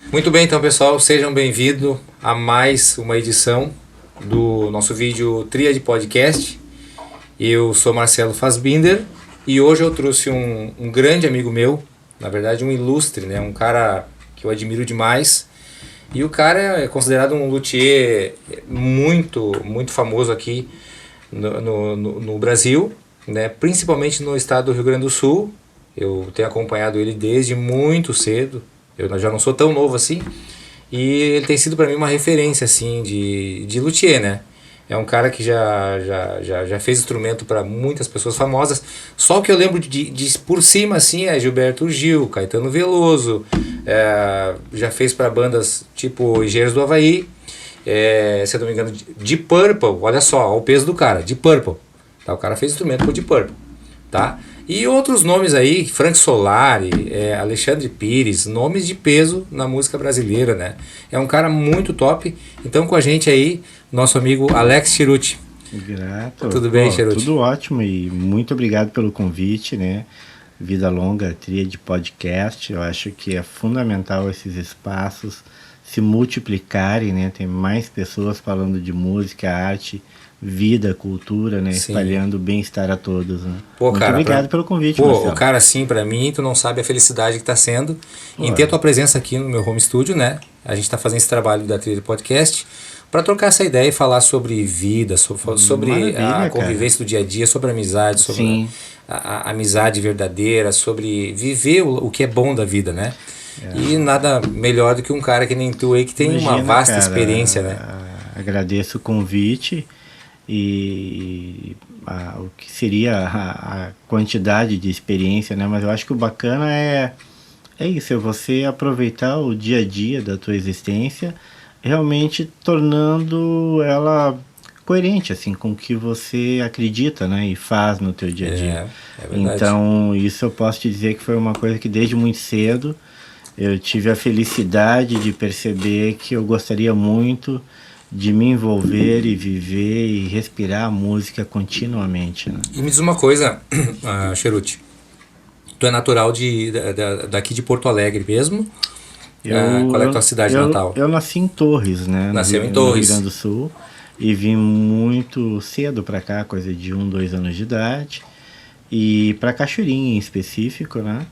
Muito bem, então, pessoal, sejam bem-vindos a mais uma edição do nosso vídeo Tríade Podcast. Eu sou Marcelo Fassbinder e hoje eu trouxe um grande amigo meu, na verdade um ilustre, né? Um cara que eu admiro demais. E o cara é considerado um luthier muito famoso aqui no Brasil, né? Principalmente no estado do Rio Grande do Sul. Eu tenho acompanhado ele desde muito cedo. Eu já não sou tão novo assim. E ele tem sido para mim uma referência assim de luthier, né? É um cara que já fez instrumento para muitas pessoas famosas. Só o que eu lembro de por cima assim é Gilberto Gil, Caetano Veloso, já fez para bandas tipo Engenheiros do Havaí, se eu não me engano, Deep Purple. Olha só o peso do cara, Deep Purple. Tá? O cara fez instrumento pro Deep Purple, tá? E outros nomes aí, Frank Solari, Alexandre Pires, nomes de peso na música brasileira, né? É um cara muito top. Então com a gente aí, nosso amigo Alex Chiruti. Grato. Tudo bem, Chiruti? Tudo ótimo e muito obrigado pelo convite, né? Vida longa, Tríade Podcast. Eu acho que é fundamental esses espaços se multiplicarem, né? Tem mais pessoas falando de música, arte, vida, cultura, né? Sim. Espalhando o bem-estar a todos, né? Pô, Muito cara, obrigado pelo convite, Pô, Marcelo. o cara, assim, pra mim, tu não sabe a felicidade que tá sendo em ter a tua presença aqui no meu home studio, né? A gente tá fazendo esse trabalho da Trilha Podcast para trocar essa ideia e falar sobre vida, sobre a convivência do dia a dia, sobre a amizade, sobre a amizade verdadeira, sobre viver o que é bom da vida, né? E nada melhor do que um cara que nem tu aí, que tem uma vasta experiência, né? Agradeço o convite e o que seria a quantidade de experiência, né? Mas eu acho que o bacana é isso, é você aproveitar o dia a dia da tua existência, realmente tornando ela coerente assim com o que você acredita, né, e faz no teu dia a dia. É verdade. Então isso eu posso te dizer que foi uma coisa que desde muito cedo eu tive a felicidade de perceber que eu gostaria muito de me envolver e viver e respirar a música continuamente, né? E me diz uma coisa, Cheruti, tu é natural daqui de Porto Alegre mesmo? Qual é a tua cidade natal? Eu nasci em Torres, né? Nasceu em No Rio Torres. Grande do Sul. E vim muito cedo para cá, coisa de 2 anos de idade. E para Cachoeirinha em específico, né?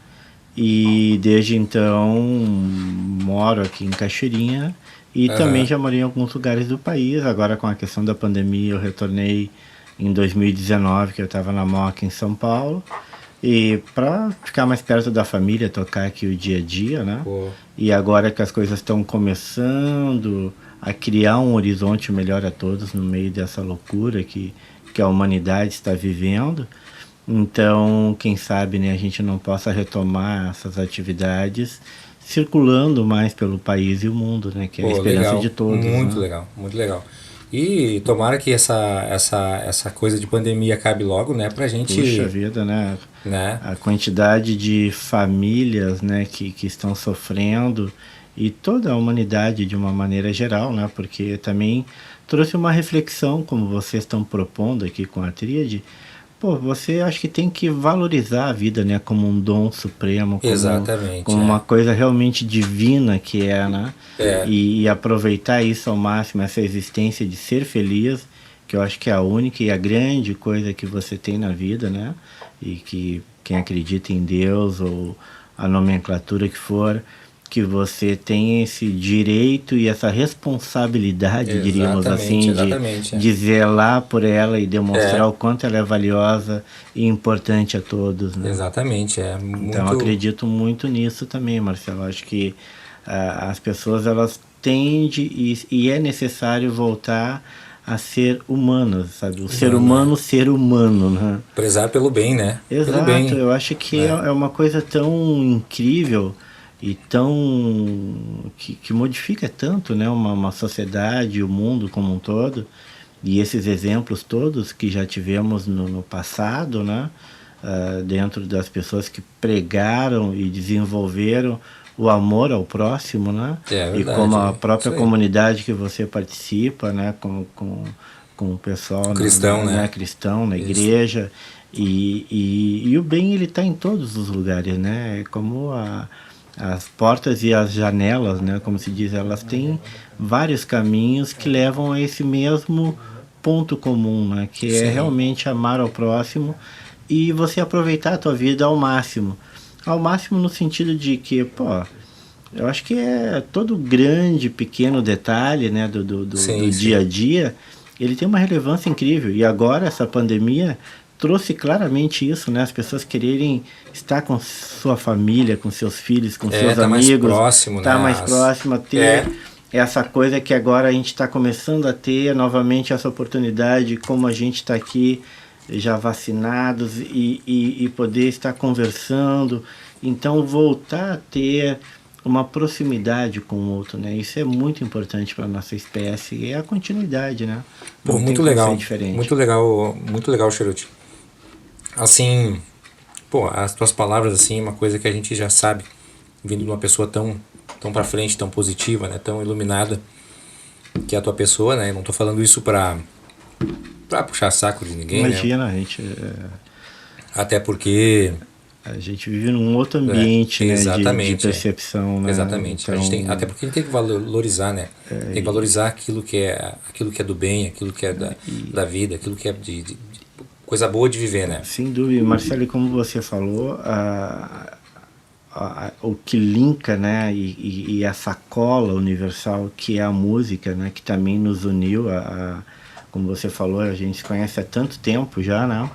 E desde então moro aqui em Cachoeirinha. E também já morei em alguns lugares do país. Agora com a questão da pandemia eu retornei em 2019, que eu estava na Moca em São Paulo. E para ficar mais perto da família, tocar aqui o dia a dia, né? Pô. E agora que as coisas estão começando a criar um horizonte melhor a todos no meio dessa loucura que a humanidade está vivendo, então quem sabe, né, a gente não possa retomar essas atividades circulando mais pelo país e o mundo, né, que é a esperança legal. de todos. Muito né? legal, muito legal. E tomara que essa coisa de pandemia acabe logo, né, pra gente... Puxa vida, né? A quantidade de famílias, né, que estão sofrendo e toda a humanidade de uma maneira geral, né? Porque também trouxe uma reflexão, como vocês estão propondo aqui com a Tríade. Pô, você acha que tem que valorizar a vida, né, como um dom supremo, como uma coisa realmente divina que é, né? E aproveitar isso ao máximo, essa existência de ser feliz, que eu acho que é a única e a grande coisa que você tem na vida, né? E que quem acredita em Deus ou a nomenclatura que for, que você tem esse direito e essa responsabilidade, diríamos assim, de zelar por ela e demonstrar o quanto ela é valiosa e importante a todos, né? Exatamente, Então eu acredito muito nisso também, Marcelo. Acho que as pessoas elas tendem e é necessário voltar a ser humanos, sabe? O ser humano, ser humano, né? Prezar pelo bem, né? Exato, pelo bem. Eu acho que é uma coisa tão incrível e tão que modifica tanto, né, uma sociedade, o mundo como um todo, e esses exemplos todos que já tivemos no passado, né, dentro das pessoas que pregaram e desenvolveram o amor ao próximo, né, verdade, e como a própria comunidade que você participa, né, com o pessoal cristão, né? Cristão, na igreja. E o bem ele está em todos os lugares, né? Como As portas e as janelas, né, como se diz, elas têm vários caminhos que levam a esse mesmo ponto comum, né, que é realmente amar ao próximo e você aproveitar a tua vida ao máximo. Ao máximo no sentido de que, pô, eu acho que é todo grande, pequeno detalhe, né, do dia a dia, ele tem uma relevância incrível. E agora essa pandemia trouxe claramente isso, né? As pessoas quererem estar com sua família, com seus filhos, com seus amigos, mais próximo, estar mais próximo, a ter essa coisa que agora a gente está começando a ter novamente essa oportunidade, como a gente está aqui já vacinados e poder estar conversando. Então voltar a ter uma proximidade com o outro, né? Isso é muito importante para a nossa espécie e é a continuidade, né? Pô, muito legal, muito legal, Charuti. Assim, pô, as tuas palavras, assim, uma coisa que a gente já sabe, vindo de uma pessoa tão pra frente, tão positiva, né, tão iluminada, que é a tua pessoa, né, eu não tô falando isso pra puxar saco de ninguém, imagina, né? A gente... Até porque... A gente vive num outro ambiente, né, de percepção, né? Exatamente. Então, até porque a gente tem que valorizar, né? Tem que valorizar aquilo que é do bem, aquilo que é da vida, aquilo que é de coisa boa de viver, né? Sem dúvida. Marcelo, como você falou, o que linka, né, e essa cola universal que é a música, né, que também nos uniu, como você falou, a gente se conhece há tanto tempo já, né?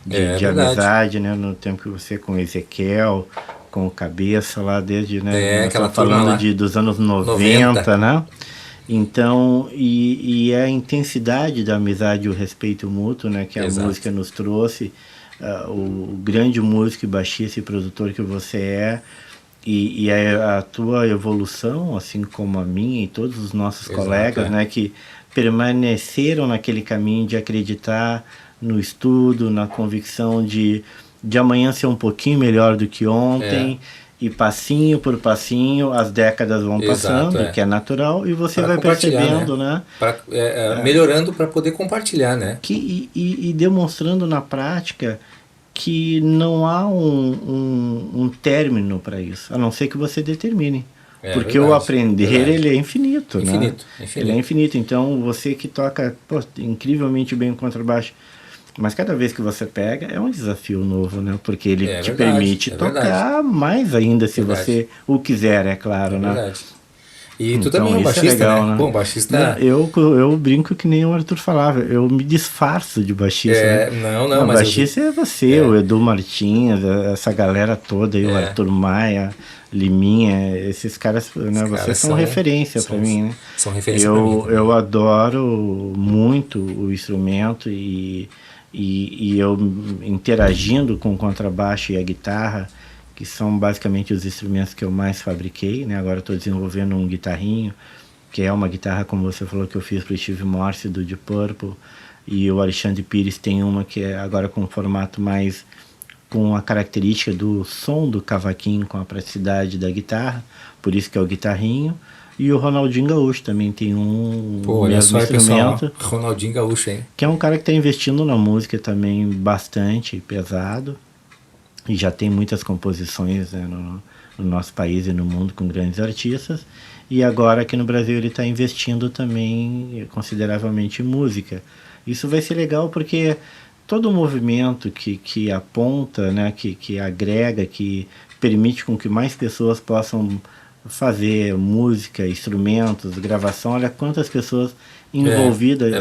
De amizade, né? No tempo que você com o Ezequiel, com o Cabeça lá, desde, né? Aquela falando dos anos 90, né? Então, e a intensidade da amizade e o respeito mútuo, né? Que a música nos trouxe, o grande músico, baixista e produtor que você é, e a tua evolução, assim como a minha e todos os nossos colegas, né? Que permaneceram naquele caminho de acreditar no estudo, na convicção de amanhã ser um pouquinho melhor do que ontem, e passinho por passinho as décadas vão passando, que é natural, e você vai percebendo, né? Melhorando para poder compartilhar, né? E demonstrando na prática que não há um término para isso, a não ser que você determine. Porque o aprender, ele é infinito, né? Ele é infinito. Então, você que toca incrivelmente bem o contrabaixo, mas cada vez que você pega, é um desafio novo, né? Porque ele te permite tocar mais ainda, se você o quiser, é claro, né? E tu também é um baixista, legal, né? Bom, baixista... Eu brinco que nem o Arthur falava, eu me disfarço de baixista, né? Não, mas baixista é você, o Edu Martins, essa galera toda aí, o Arthur Maia, Liminha, esses caras, né? Vocês são referência para mim, né? São referência para mim. Eu adoro muito o instrumento e eu interagindo com o contrabaixo e a guitarra, que são basicamente os instrumentos que eu mais fabriquei, né? Agora estou desenvolvendo um guitarrinho, que é uma guitarra, como você falou, que eu fiz para o Steve Morse do Deep Purple, e o Alexandre Pires tem uma que é agora com um formato mais com a característica do som do cavaquinho, com a praticidade da guitarra, por isso que é o guitarrinho. E o Ronaldinho Gaúcho também tem mesmo instrumento. Pessoal, Ronaldinho Gaúcho, hein? Que é um cara que está investindo na música também bastante pesado. E já tem muitas composições, né, no nosso país e no mundo com grandes artistas. E agora aqui no Brasil ele está investindo também consideravelmente em música. Isso vai ser legal porque todo movimento que aponta, né, que agrega, que permite com que mais pessoas possam fazer música, instrumentos, gravação, olha quantas pessoas envolvidas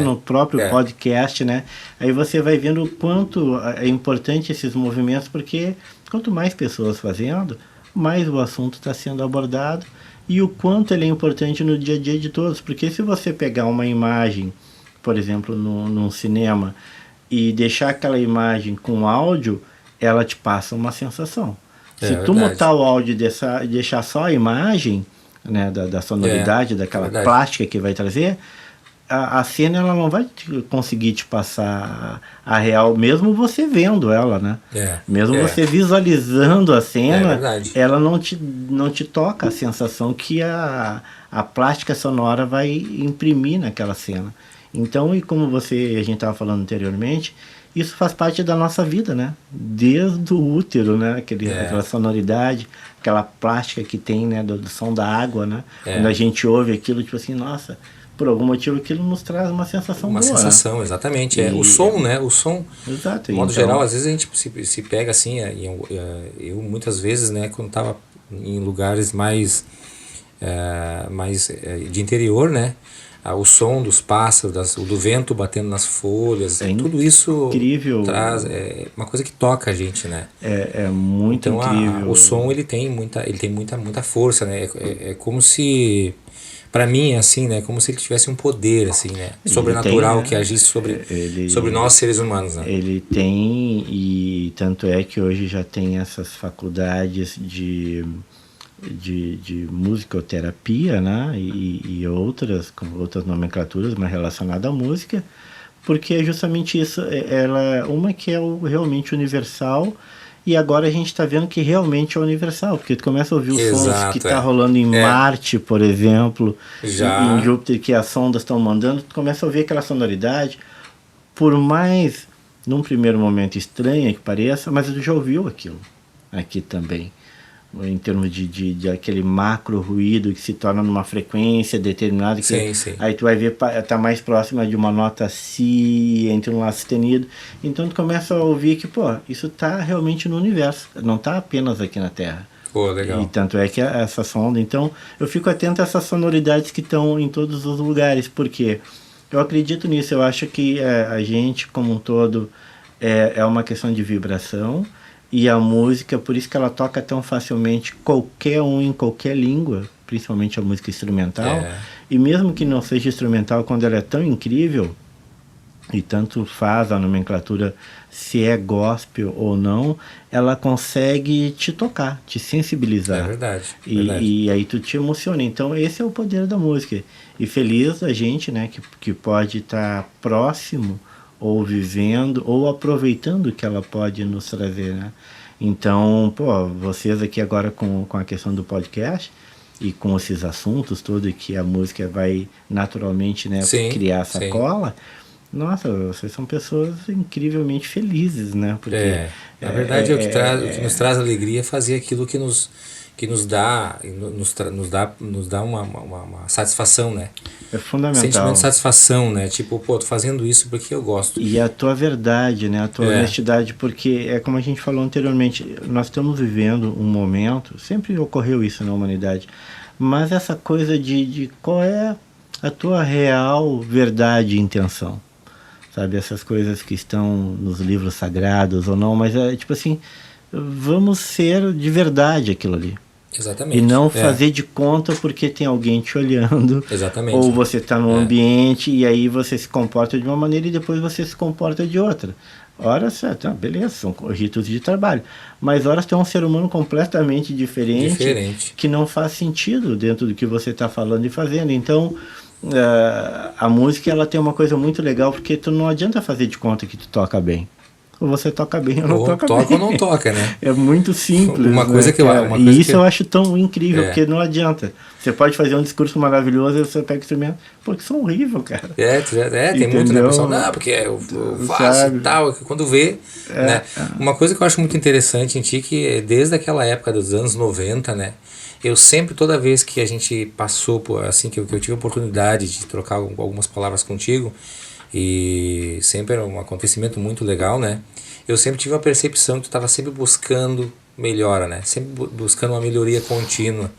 no próprio podcast, né? Aí você vai vendo o quanto é importante esses movimentos, porque quanto mais pessoas fazendo, mais o assunto está sendo abordado e o quanto ele é importante no dia a dia de todos, porque se você pegar uma imagem, por exemplo, num cinema, e deixar aquela imagem com áudio, ela te passa uma sensação. Se tu mutar o áudio e deixar só a imagem, né, da sonoridade, daquela plástica que vai trazer, a cena ela não vai conseguir te passar a real, mesmo você vendo ela, né? Mesmo você visualizando a cena, ela não te toca a sensação que a plástica sonora vai imprimir naquela cena. Então, e como a gente estava falando anteriormente, isso faz parte da nossa vida, né? Desde o útero, né? Aquela sonoridade, aquela plástica que tem, né? Do som da água, né? Quando a gente ouve aquilo, tipo assim, nossa, por algum motivo aquilo nos traz uma sensação boa. Uma sensação, né? Exatamente. O som, né? O som, exato, de modo geral, às vezes a gente se pega assim, eu muitas vezes, né? Quando estava em lugares mais de interior, né? O som dos pássaros, do vento batendo nas folhas, tudo isso incrível. Traz uma coisa que toca a gente, né? É muito então, incrível. O som ele tem muita força, né? É como se, para mim, assim, né? Como se ele tivesse um poder, assim, né? Sobrenatural, que agisse sobre nós seres humanos, né? Ele tem, e tanto é que hoje já tem essas faculdades de musicoterapia, né? E outras, com outras nomenclaturas, mas relacionadas à música, porque é justamente isso, uma que é realmente universal, e agora a gente está vendo que realmente é universal, porque tu começa a ouvir os sons que está rolando em Marte, por exemplo, em Júpiter, que as sondas estão mandando, tu começa a ouvir aquela sonoridade, por mais, num primeiro momento, estranha que pareça, mas tu já ouviu aquilo aqui também, em termos de aquele macro ruído que se torna numa frequência determinada, que sim. Aí tu vai ver, tá mais próxima de uma nota Si, entre um Lá sustenido, então tu começa a ouvir que, isso tá realmente no universo, não tá apenas aqui na Terra. Legal. E tanto é que essa sonda, então eu fico atento a essas sonoridades que estão em todos os lugares, porque eu acredito nisso, eu acho que a gente como um todo é uma questão de vibração. E a música, por isso que ela toca tão facilmente qualquer um em qualquer língua, principalmente a música instrumental. E mesmo que não seja instrumental, quando ela é tão incrível, e tanto faz a nomenclatura se é gospel ou não, ela consegue te tocar, te sensibilizar. É verdade. E aí tu te emociona. Então esse é o poder da música. E feliz a gente, né, que pode estar próximo, ou vivendo, ou aproveitando o que ela pode nos trazer, né? Então, vocês aqui agora com a questão do podcast, e com esses assuntos todos, que a música vai naturalmente, né, criar essa cola, nossa, vocês são pessoas incrivelmente felizes, né? Porque na verdade o que nos traz alegria é fazer aquilo que nos dá uma satisfação, né? É fundamental. Sentimento de satisfação, né? Tipo, tô fazendo isso porque eu gosto. E a tua verdade, né? A tua honestidade, porque é como a gente falou anteriormente, nós estamos vivendo um momento, sempre ocorreu isso na humanidade, mas essa coisa de qual é a tua real verdade e intenção, sabe? Essas coisas que estão nos livros sagrados ou não, mas é tipo assim, vamos ser de verdade aquilo ali. Exatamente. E não fazer de conta porque tem alguém te olhando. Exatamente. Ou você está no ambiente e aí você se comporta de uma maneira e depois você se comporta de outra. Ora, certo, beleza, são ritos de trabalho. Mas ora tem um ser humano completamente diferente. Que não faz sentido dentro do que você está falando e fazendo. Então, a música ela tem uma coisa muito legal, porque tu não adianta fazer de conta que tu toca bem. Ou você toca bem ou não toca bem. Ou não toca, né? É muito simples. Eu acho tão incrível, porque não adianta. Você pode fazer um discurso maravilhoso e você pega o instrumento, porque são horrível, cara. Tem muito, né, pessoal? Não, porque eu faço e tal, quando vê, né? Uma coisa que eu acho muito interessante em ti, que desde aquela época dos anos 90, né? Eu sempre, toda vez que a gente passou por, assim, que eu tive a oportunidade de trocar algumas palavras contigo, e sempre era um acontecimento muito legal, né? Eu sempre tive a percepção que tu estava sempre buscando melhora, né? Sempre buscando uma melhoria contínua.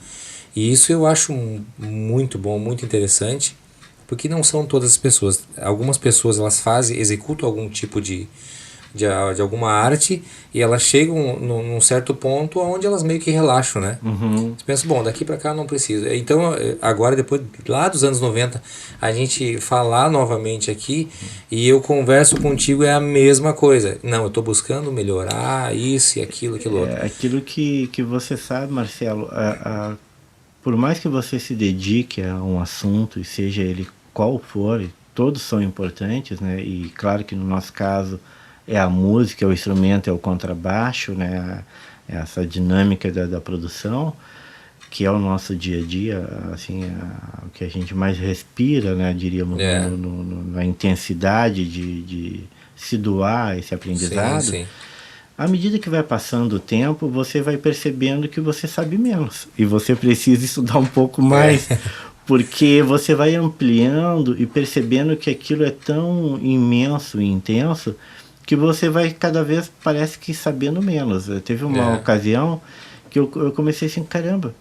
E isso eu acho muito bom, muito interessante, porque não são todas as pessoas. Algumas pessoas elas executam algum tipo de alguma arte e elas chegam num certo ponto onde elas meio que relaxam, né? Você pensa, bom, daqui pra cá não precisa. Então, agora, depois, lá dos anos 90, a gente falar novamente aqui e eu converso contigo é a mesma coisa. Não, eu tô buscando melhorar isso e aquilo outro. Aquilo que você sabe, Marcelo, por mais que você se dedique a um assunto, e seja ele qual for, todos são importantes, né? E claro que no nosso caso é a música, é o instrumento, é o contrabaixo, né? Essa dinâmica da produção, que é o nosso dia a dia, assim, o que a gente mais respira, né? Diríamos, na intensidade de se doar a esse aprendizado, Sim. à medida que vai passando o tempo, você vai percebendo que você sabe menos. E você precisa estudar um pouco mais, porque você vai ampliando e percebendo que aquilo é tão imenso e intenso que você vai cada vez, parece que, sabendo menos. Teve uma ocasião que eu comecei assim, caramba,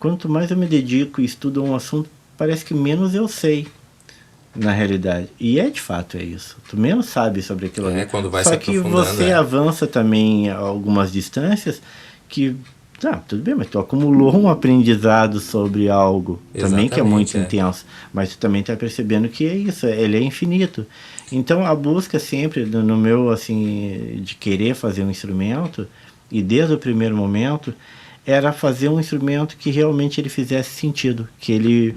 quanto mais eu me dedico e estudo a um assunto, parece que menos eu sei. Na realidade. E de fato é isso. Tu menos sabe sobre aquilo ali. Quando vai Só se que aprofundando, você avança também algumas distâncias que, tudo bem, mas tu acumulou um aprendizado sobre algo também que é muito intenso. Mas tu também está percebendo que é isso, ele é infinito. Então a busca sempre, no meu, assim, de querer fazer um instrumento, e desde o primeiro momento, era fazer um instrumento que realmente ele fizesse sentido. Que ele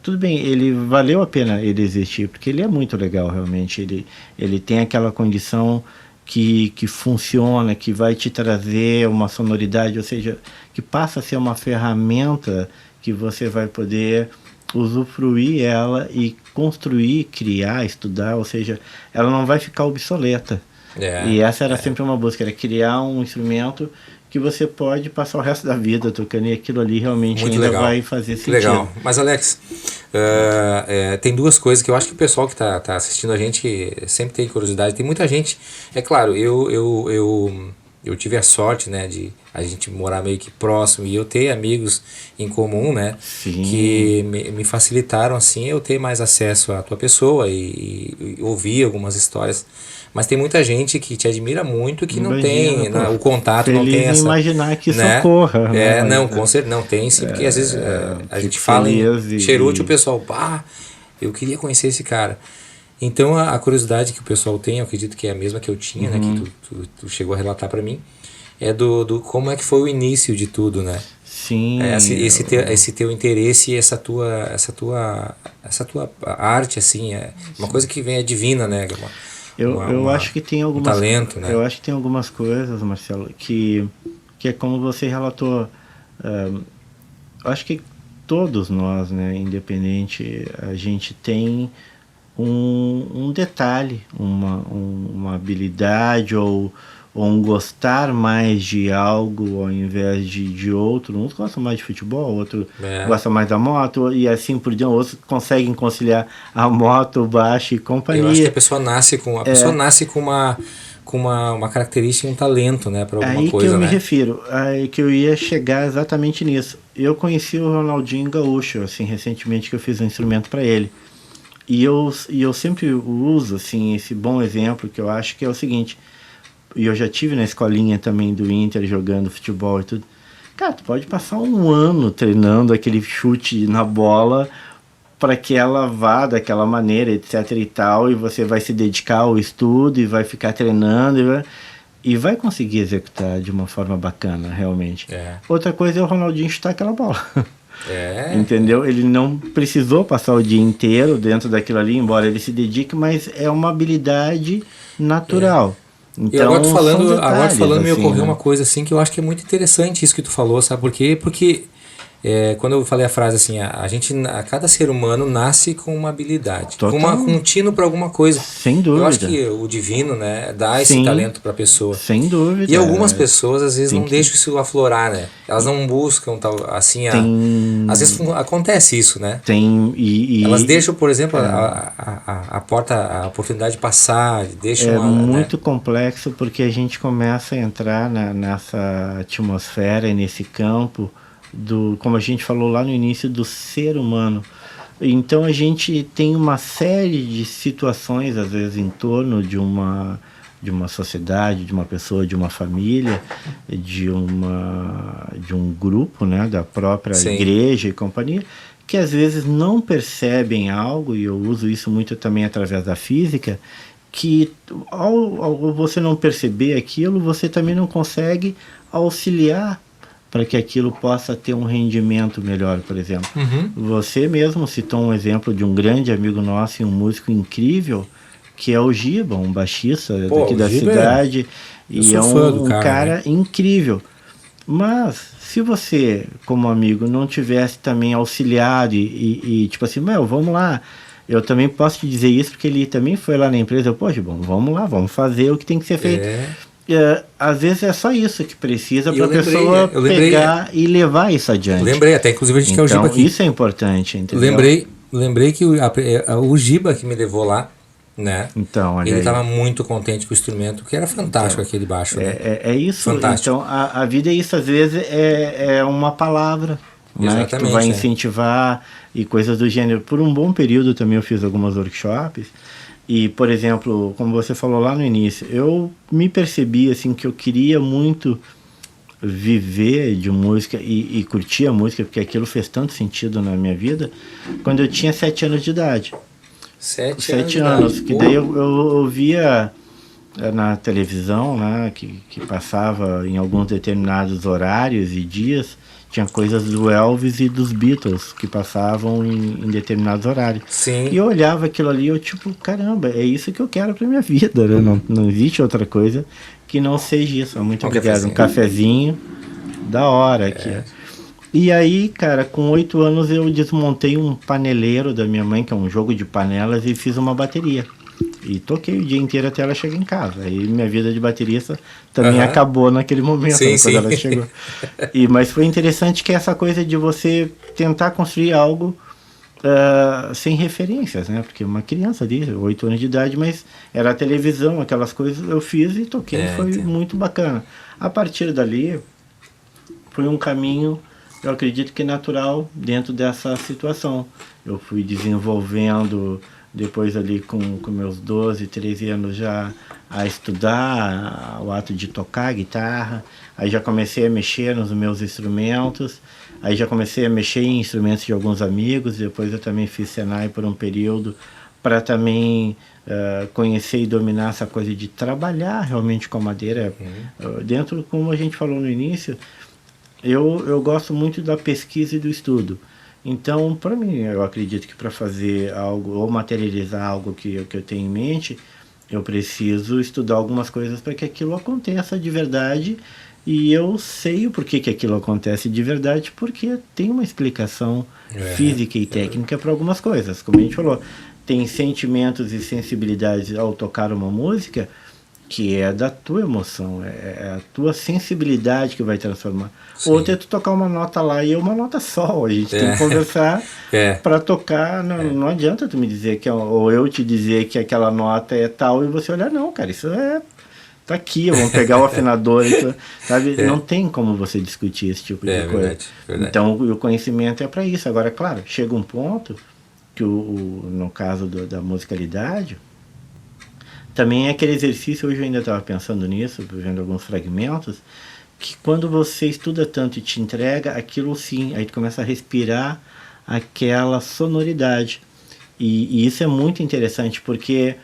tudo bem, ele valeu a pena ele existir, porque ele é muito legal realmente, ele tem aquela condição que funciona, que vai te trazer uma sonoridade, ou seja, que passa a ser uma ferramenta que você vai poder usufruir ela e construir, criar, estudar, ou seja, ela não vai ficar obsoleta. E essa era sempre uma busca, era criar um instrumento que você pode passar o resto da vida tocando, e aquilo ali realmente muito ainda legal. Vai fazer sentido. Legal. Mas Alex, tem duas coisas que eu acho que o pessoal que está assistindo a gente sempre tem curiosidade. Tem muita gente, é claro, eu tive a sorte, né, de a gente morar meio que próximo e eu ter amigos em comum, né, que me facilitaram assim eu ter mais acesso à tua pessoa e ouvir algumas histórias. Mas tem muita gente que te admira muito que não tem o contato, não tem essa... imaginar que isso né? ocorra. Com certeza, não tem sim, porque às vezes a gente fala em Cheruti, o pessoal, eu queria conhecer esse cara. Então a curiosidade que o pessoal tem, eu acredito que é a mesma que eu tinha, né, que tu chegou a relatar para mim, é do como é que foi o início de tudo, né? Sim. Esse teu interesse e essa tua arte, assim, é uma coisa que vem divina, né? Eu acho que tem algumas talento, né? Eu acho que tem algumas coisas, Marcelo, que é como você relatou. Eu acho que todos nós, né, independente, a gente tem um detalhe, uma habilidade ou um gostar mais de algo ao invés de outro. Uns gostam mais de futebol, outro gosta mais da moto, e assim por diante. Outros conseguem conciliar a moto, o baixo e companhia. Eu acho que a pessoa nasce com uma característica, um talento, né, para alguma coisa, aí que eu me refiro, aí que eu ia chegar exatamente nisso. Eu conheci o Ronaldinho Gaúcho, assim, recentemente, que eu fiz um instrumento para ele. E eu sempre uso, assim, esse bom exemplo, que eu acho que é o seguinte... E eu já tive na escolinha também do Inter, jogando futebol e tudo. Cara, tu pode passar um ano treinando aquele chute na bola para que ela vá daquela maneira, etc e tal, e você vai se dedicar ao estudo e vai ficar treinando e vai conseguir executar de uma forma bacana, realmente. Outra coisa é o Ronaldinho chutar aquela bola. Entendeu? Ele não precisou passar o dia inteiro dentro daquilo ali, embora ele se dedique, mas é uma habilidade natural. Então, e agora tu falando me ocorreu, né, uma coisa assim que eu acho que é muito interessante isso que tu falou, sabe por quê? Porque quando eu falei a frase assim, cada ser humano nasce com uma habilidade, com um tino para alguma coisa. Sem dúvida. Eu acho que o divino, né, dá esse talento para a pessoa. Sem dúvida. E algumas pessoas às vezes não deixam isso aflorar, né? Elas não buscam assim, às vezes acontece isso, né? Elas deixam, por exemplo, a oportunidade passar, deixam muito complexo, porque a gente começa a entrar nessa atmosfera e nesse campo como a gente falou lá no início, do ser humano. Então a gente tem uma série de situações, às vezes, em torno de uma sociedade, de uma pessoa, de uma família, de um grupo, né, da própria igreja e companhia, que às vezes não percebem algo, e eu uso isso muito também através da física, que ao você não perceber aquilo, você também não consegue auxiliar para que aquilo possa ter um rendimento melhor, por exemplo. Você mesmo citou um exemplo de um grande amigo nosso e um músico incrível, que é o Giba, um baixista daqui da cidade, e é um cara, né, incrível. Mas, se você, como amigo, não tivesse também auxiliado e tipo assim, vamos lá, eu também posso te dizer isso porque ele também foi lá na empresa. Poxa, bom, vamos lá, vamos fazer o que tem que ser feito. Às vezes é só isso que precisa para a pessoa pegar e levar isso adiante. Eu lembrei, até inclusive a gente quer o Giba aqui. Isso é importante, entendeu? Lembrei que o Giba que me levou lá, né? Então, ele estava muito contente com o instrumento, que era fantástico aquele baixo. É isso. Fantástico. Então, a vida é isso, às vezes é uma palavra, né, que tu vai incentivar e coisas do gênero. Por um bom período também eu fiz algumas workshops. E, por exemplo, como você falou lá no início, eu me percebi assim que eu queria muito viver de música e curtir a música, porque aquilo fez tanto sentido na minha vida, quando eu tinha 7 anos de idade. 7 anos. Que daí eu via na televisão, né, que passava em alguns determinados horários e dias, tinha coisas do Elvis e dos Beatles que passavam em determinados horários. Sim. E eu olhava aquilo ali, eu tipo, caramba, é isso que eu quero pra minha vida, né? Não existe outra coisa que não seja isso. Muito obrigado. Um cafezinho da hora aqui. E aí, cara, com 8 anos eu desmontei um paneleiro da minha mãe, que é um jogo de panelas, e fiz uma bateria. E toquei o dia inteiro até ela chegar em casa. Aí minha vida de baterista também acabou naquele momento, quando ela chegou. Mas foi interessante que essa coisa de você tentar construir algo sem referências, né? Porque uma criança ali, 8 anos de idade, mas era a televisão, aquelas coisas, eu fiz e toquei, foi muito bacana. A partir dali, foi um caminho, eu acredito que natural, dentro dessa situação. Eu fui desenvolvendo... Depois ali com meus 12, 13 anos já a estudar o ato de tocar guitarra. Aí já comecei a mexer nos meus instrumentos. Aí já comecei a mexer em instrumentos de alguns amigos. Depois eu também fiz Senai por um período para também conhecer e dominar essa coisa de trabalhar realmente com a madeira. Dentro, como a gente falou no início, eu gosto muito da pesquisa e do estudo. Então, para mim, eu acredito que para fazer algo ou materializar algo que eu tenho em mente, eu preciso estudar algumas coisas para que aquilo aconteça de verdade. E eu sei o porquê que aquilo acontece de verdade, porque tem uma explicação física e técnica para algumas coisas. Como a gente falou, tem sentimentos e sensibilidades ao tocar uma música que é da tua emoção, é a tua sensibilidade que vai transformar. Outra é tu tocar uma nota lá e é uma nota só, a gente tem que conversar para tocar, não adianta tu me dizer que ou eu te dizer que aquela nota é tal e você olhar, não, cara, isso tá aqui, vamos pegar o afinador, sabe? Não tem como você discutir esse tipo de coisa. Verdade. Então o conhecimento é para isso. Agora, claro, chega um ponto que no caso da musicalidade, também é aquele exercício, hoje eu ainda estava pensando nisso, vendo alguns fragmentos, que quando você estuda tanto e te entrega, aquilo sim, aí tu começa a respirar aquela sonoridade. E isso é muito interessante, porque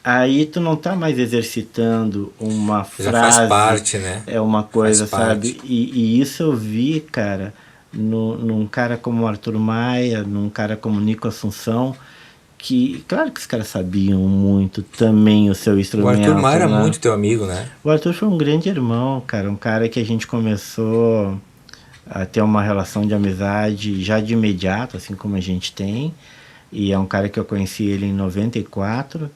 aí tu não está mais exercitando uma frase. Faz parte, né? É uma coisa, sabe? E isso eu vi, cara, num cara como o Arthur Maia, num cara como o Nico Assunção, que, claro que os caras sabiam muito também o seu instrumento. O Arthur Maia era muito teu amigo, né? O Arthur foi um grande irmão, cara. Um cara que a gente começou a ter uma relação de amizade já de imediato, assim como a gente tem. E é um cara que eu conheci ele em 94,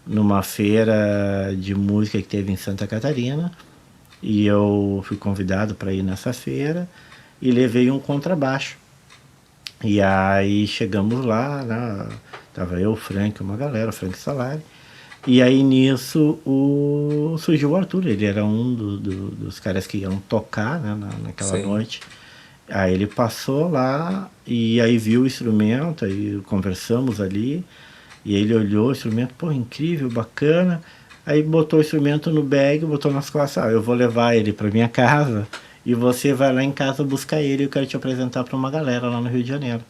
numa feira de música que teve em Santa Catarina. E eu fui convidado para ir nessa feira e levei um contrabaixo. E aí chegamos lá, né? Tava eu, o Frank, uma galera, o Frank Salari. E aí nisso surgiu o Arthur, ele era um dos caras que iam tocar, né, naquela noite. Aí ele passou lá e aí viu o instrumento, aí conversamos ali. E ele olhou o instrumento, pô, incrível, bacana. Aí botou o instrumento no bag, botou nas costas, eu vou levar ele para minha casa e você vai lá em casa buscar ele e eu quero te apresentar para uma galera lá no Rio de Janeiro.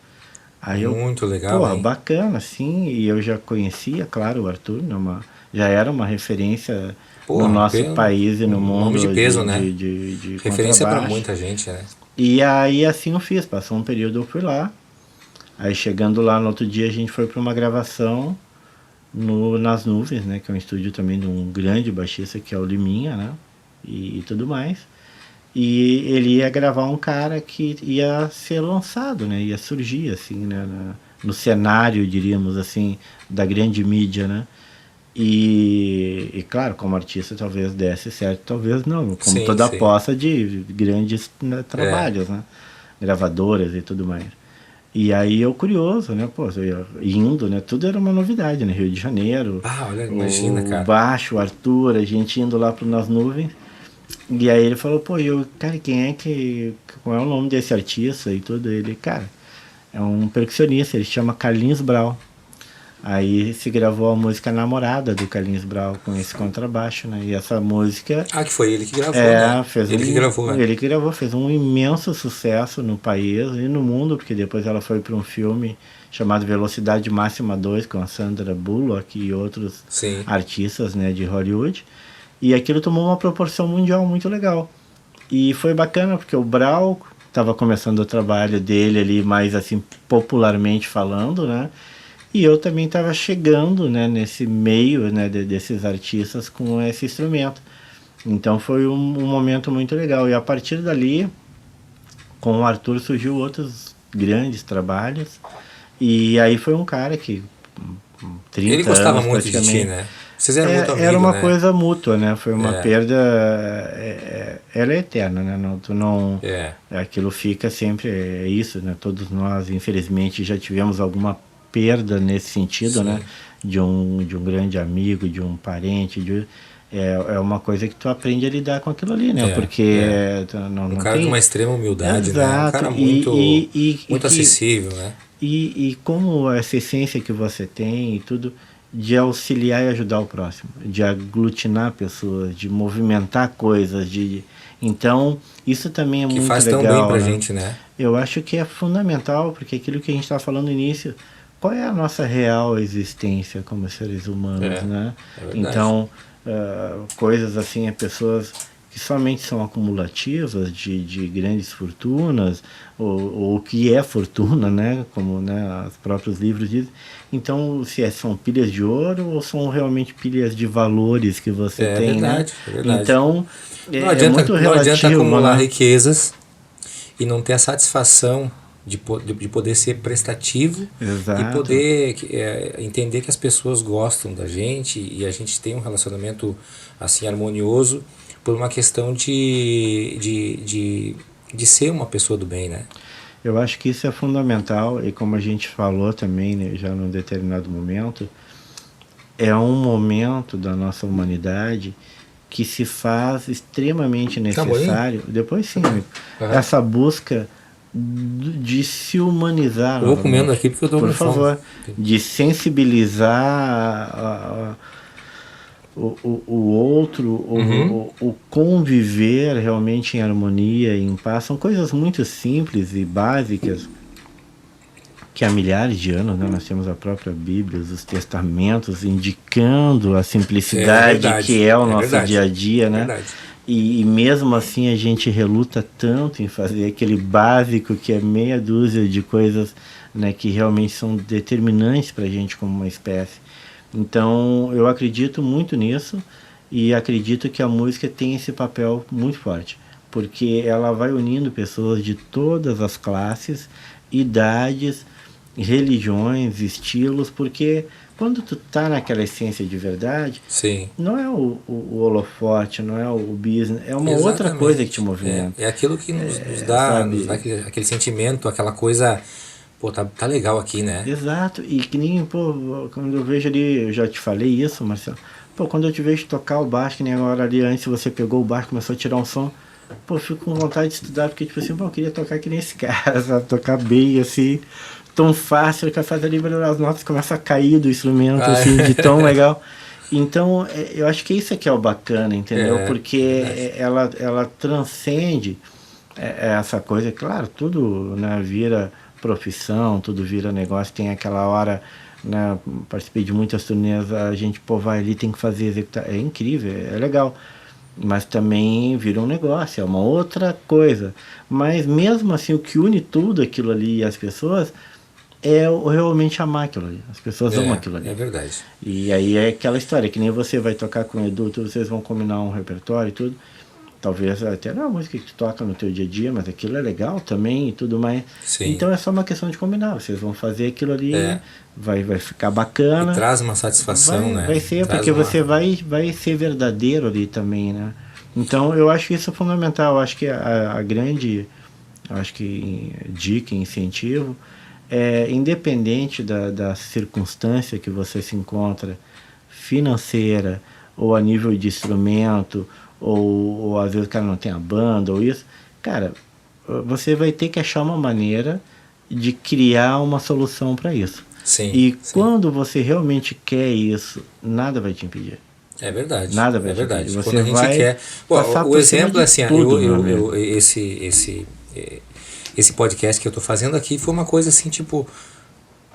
Aí muito legal, pô, bacana, sim, e eu já conhecia, claro, o Arthur, já era uma referência no nosso país e no mundo. Nome de peso, né? De referência para muita gente, né? E aí assim eu fiz, passou um período, eu fui lá, aí chegando lá no outro dia a gente foi para uma gravação nas Nuvens, né, que é um estúdio também de um grande baixista que é o Liminha, né, e tudo mais. E ele ia gravar um cara que ia ser lançado, né? Ia surgir, assim, né? no cenário, diríamos assim, da grande mídia, né? E claro, como artista talvez desse certo, talvez não, como Sim, toda sim. aposta de grandes, né, trabalhos, né? Gravadoras e tudo mais. E aí eu curioso, né? Pô, eu ia indo, né? Tudo era uma novidade, né? Rio de Janeiro, Ah, olha, imagina, o cara. baixo, o Arthur, a gente indo lá nas nuvens. E aí ele falou, pô, cara, qual é o nome desse artista e tudo? Ele, cara, é um percussionista, ele chama Carlinhos Brau. Aí se gravou a música Namorada do Carlinhos Brau com esse contrabaixo, né? E essa música Ah, que foi ele que gravou, né? Ele que gravou, né? ele que gravou, fez um imenso sucesso no país e no mundo, porque depois ela foi para um filme chamado Velocidade Máxima 2 com a Sandra Bullock e outros Sim. artistas, né, de Hollywood. E aquilo tomou uma proporção mundial muito legal. E foi bacana porque o Brau estava começando o trabalho dele ali mais assim popularmente falando, né? E eu também estava chegando, né, nesse meio, né, desses artistas com esse instrumento. Então foi um momento muito legal. E a partir dali, com o Arthur surgiu outros grandes trabalhos. E aí foi um cara que, 30 Ele gostava anos muito de ti, praticamente. né? Vocês eram muito amigos, Era uma né? coisa mútua, né? Foi uma perda. Ela é eterna, né? Não, tu não. Aquilo fica sempre. É isso, né? Todos nós, infelizmente, já tivemos alguma perda nesse sentido, né? De um grande amigo, de um parente, é uma coisa que tu aprende a lidar com aquilo ali, né? Porque um cara de uma extrema humildade, exato, né? Um cara muito acessível, né? E como essa essência que você tem e tudo, de auxiliar e ajudar o próximo, de aglutinar pessoas, de movimentar coisas, então isso também é muito legal. Que faz tão bem pra gente, né? Eu acho que é fundamental, porque aquilo que a gente estava falando no início, qual é a nossa real existência como seres humanos, né? Então, coisas assim, pessoas que somente são acumulativas de grandes fortunas, ou que é fortuna, né? Como, né, os próprios livros dizem. Então, se são pilhas de ouro ou são realmente pilhas de valores que você tem, verdade, né? É verdade. Então, muito relativo. Não adianta acumular, né, riquezas e não ter a satisfação de poder ser prestativo. Exato. E poder entender que as pessoas gostam da gente e a gente tem um relacionamento assim harmonioso por uma questão de ser uma pessoa do bem, né? Eu acho que isso é fundamental e como a gente falou também, né, já num determinado momento, é um momento da nossa humanidade que se faz extremamente necessário. Depois sim, amigo, essa busca de se humanizar. Eu vou comendo aqui porque eu estou com fome. Por favor, de sensibilizar o outro, o conviver realmente em harmonia, em paz. São coisas muito simples e básicas que há milhares de anos, né, nós temos a própria Bíblia, os testamentos indicando a simplicidade que é o nosso dia a dia, né? E mesmo assim a gente reluta tanto em fazer aquele básico que é meia dúzia de coisas, né, que realmente são determinantes para a gente como uma espécie. Então eu acredito muito nisso e acredito que a música tem esse papel muito forte, porque ela vai unindo pessoas de todas as classes, idades, religiões, estilos, porque quando tu tá naquela essência de verdade, não é o holofote, não é o business, é uma outra coisa que te movimenta. É aquilo que nos dá aquele sentimento, aquela coisa, pô, tá legal aqui, né? Exato, e que nem, pô, quando eu vejo ali, eu já te falei isso, Marcelo, pô, quando eu te vejo tocar o baixo, que nem agora ali, antes você pegou o baixo, começou a tirar um som, pô, eu fico com vontade de estudar, porque tipo assim, pô, eu queria tocar que nem esse cara, sabe? Tocar bem, assim, tão fácil, que faz ali, as notas começam a cair do instrumento, assim, de tão legal. Então, eu acho que isso que é o bacana, entendeu? Porque ela transcende essa coisa, claro, tudo, né, vira profissão, tudo vira negócio, tem aquela hora, né, participei de muitas turnês, a gente, pô, vai ali, tem que fazer, executar, é incrível, é legal. Mas também vira um negócio, é uma outra coisa. Mas mesmo assim, o que une tudo aquilo ali e as pessoas é realmente amar aquilo ali. As pessoas amam aquilo ali. É verdade. E aí é aquela história, que nem você vai tocar com o Edu, vocês vão combinar um repertório e tudo. talvez até não é a música que tu toca no teu dia a dia, mas aquilo é legal também e tudo mais. Sim. Então é só uma questão de combinar. Vocês vão fazer aquilo ali, vai ficar bacana. E traz uma satisfação, né? Vai ser, traz porque você vai ser verdadeiro ali também, né? Então eu acho isso fundamental. Eu acho que a grande, acho que dica, incentivo, é independente da circunstância que você se encontra, financeira, ou a nível de instrumento, ou às vezes o cara não tem a banda, ou isso, cara, você vai ter que achar uma maneira de criar uma solução para isso. Sim, e quando você realmente quer isso, nada vai te impedir. É verdade. Nada vai te impedir. Você quando a gente vai quer. O exemplo é assim, tudo, esse podcast que eu tô fazendo aqui foi uma coisa assim, tipo,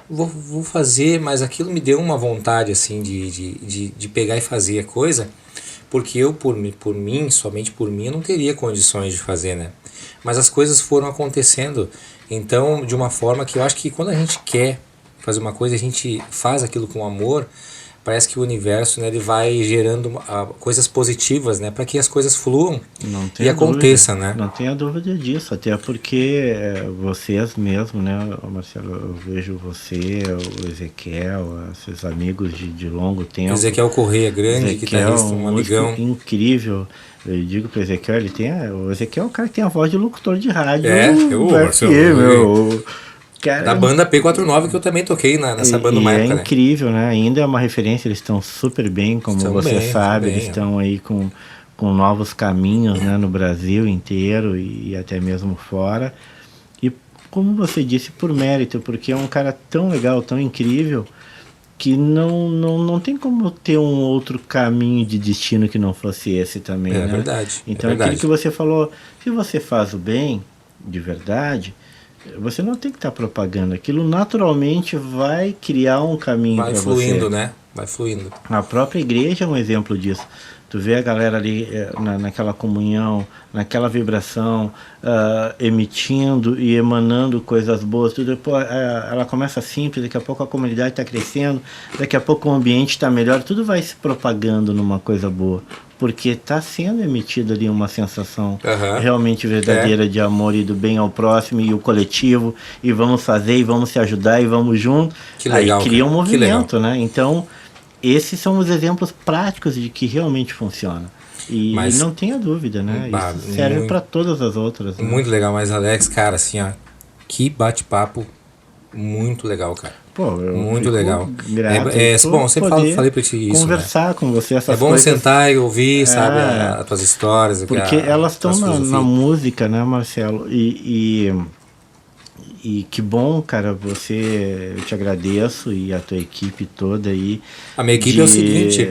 vou fazer, mas aquilo me deu uma vontade assim de pegar e fazer a coisa, porque eu somente por mim, eu não teria condições de fazer, né? Mas as coisas foram acontecendo, então, de uma forma que eu acho que quando a gente quer fazer uma coisa, a gente faz aquilo com amor, parece que o universo, né, ele vai gerando coisas positivas, né, para que as coisas fluam e aconteçam, né? Não tenha dúvida disso, até porque vocês mesmo, né, Marcelo, eu vejo você, o Ezequiel, esses amigos de longo tempo. Ezequiel Correia, grande guitarrista, um amigão. Incrível. Eu digo pro Ezequiel, o Ezequiel é o cara que tem a voz de locutor de rádio. Cara, da banda P49, que eu também toquei nessa banda uma época, né? Incrível, né? Ainda é uma referência, eles estão super bem, como você sabe, eles estão aí com novos caminhos, né, no Brasil inteiro e até mesmo fora. E como você disse, por mérito, porque é um cara tão legal, tão incrível, que não tem como ter um outro caminho de destino que não fosse esse também, né? Verdade. Então, aquilo que você falou, se você faz o bem, de verdade, você não tem que estar propagando. Aquilo naturalmente vai criar um caminho para você. Vai fluindo, né? Vai fluindo. A própria igreja é um exemplo disso. Tu vê a galera ali naquela comunhão, naquela vibração, emitindo e emanando coisas boas. Tudo, ela começa simples, daqui a pouco a comunidade está crescendo, daqui a pouco o ambiente está melhor, tudo vai se propagando numa coisa boa. Porque está sendo emitida ali uma sensação realmente verdadeira de amor e do bem ao próximo e o coletivo, e vamos fazer, e vamos se ajudar, e vamos junto. Que legal, aí cria um movimento, né? Então, esses são os exemplos práticos de que realmente funciona. E não tenha dúvida, né? Isso serve para todas as outras. Né? Muito legal, mas Alex, cara, assim, ó, que bate-papo muito legal, cara. Pô, muito legal. Bom, eu sempre falei pra ti isso. Conversar, né, com você essas coisas. É bom sentar e ouvir, sabe, as tuas histórias. Porque elas estão na música, né, Marcelo? E que bom, cara, eu te agradeço e a tua equipe toda aí. A minha equipe é o seguinte,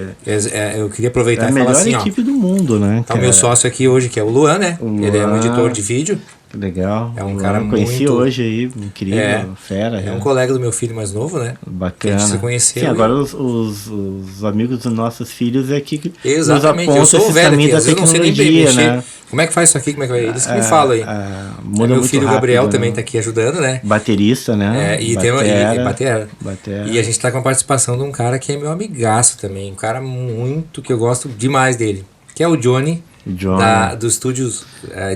eu queria aproveitar e falar assim, a melhor equipe do mundo, né, tá o meu sócio aqui hoje, que é o Luan, né? Ele é um editor de vídeo. Legal. É um cara muito... Conheci hoje aí, incrível, fera. É um colega do meu filho mais novo, né? Bacana. Que a gente se conheceu. Sim, agora os amigos dos nossos filhos é que exatamente, eu sou o velho aqui, às vezes eu não sei nem bem mexer. Né? Como é que faz isso aqui? Como é que vai? Eles que me falam aí. Meu filho rápido, Gabriel também tá aqui ajudando, né? Baterista, né? E batera. E a gente tá com a participação de um cara que é meu amigaço também. Um cara muito que eu gosto demais dele. Que é o Johnny. Dos estúdios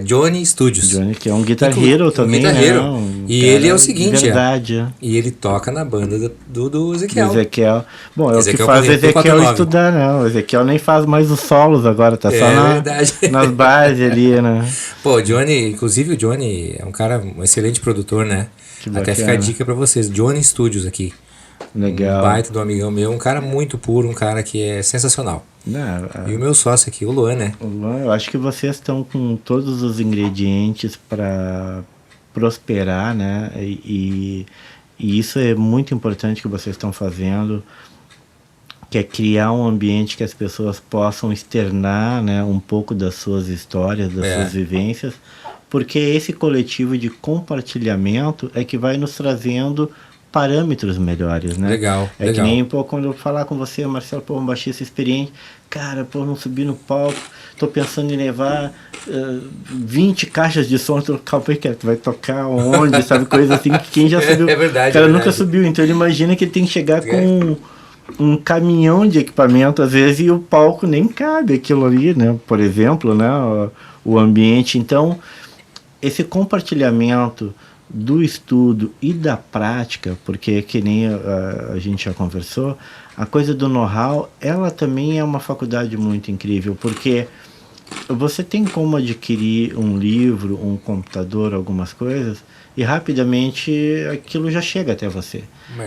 Johnny Studios. Johnny, que é um guitarreiro também. Guitarreiro. Né? E ele é o seguinte. Verdade. E ele toca na banda do Ezequiel. Bom, é Ezequiel, o que faz o Ezequiel estudar, né? O Ezequiel nem faz mais os solos agora, tá só nas bases ali, né? Pô, inclusive o Johnny é um cara, um excelente produtor, né? Até fica a dica pra vocês. Johnny Studios aqui. Legal. Um baita do amigão meu, um cara muito puro, um cara que é sensacional. E o meu sócio aqui, o Luan, né? O Luan, eu acho que vocês estão com todos os ingredientes para prosperar, né? E isso é muito importante que vocês estão fazendo, que é criar um ambiente que as pessoas possam externar, né, um pouco das suas histórias, das suas vivências, porque esse coletivo de compartilhamento é que vai nos trazendo parâmetros melhores, né? Legal. Que nem, quando eu falar com você, Marcelo, um baixista experiente, cara, não subi no palco, tô pensando em levar 20 caixas de som, tu vai tocar onde, sabe, coisa assim, que quem já subiu, é verdade, o cara nunca subiu, então ele imagina que ele tem que chegar um caminhão de equipamento, às vezes, e o palco nem cabe aquilo ali, né? Por exemplo, né? O ambiente. Então, esse compartilhamento do estudo e da prática, porque que nem a gente já conversou, a coisa do know-how, ela também é uma faculdade muito incrível, porque você tem como adquirir um livro, um computador, algumas coisas, e rapidamente aquilo já chega até você.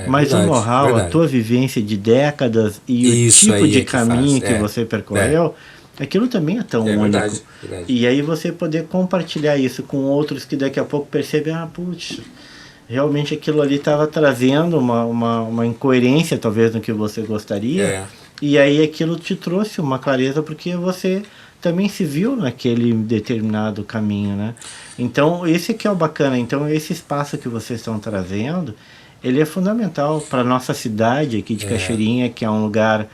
Mas verdade, o know-how, verdade. A tua vivência de décadas e Isso o tipo de que caminho faz. que você percorreu, aquilo também é tão único. Verdade. E aí você poder compartilhar isso com outros que daqui a pouco percebem, putz, realmente aquilo ali estava trazendo uma incoerência talvez no que você gostaria, e aí aquilo te trouxe uma clareza porque você também se viu naquele determinado caminho, né? Então esse que é o bacana. Então esse espaço que vocês estão trazendo, ele é fundamental para nossa cidade aqui de Cachoeirinha, que é um lugar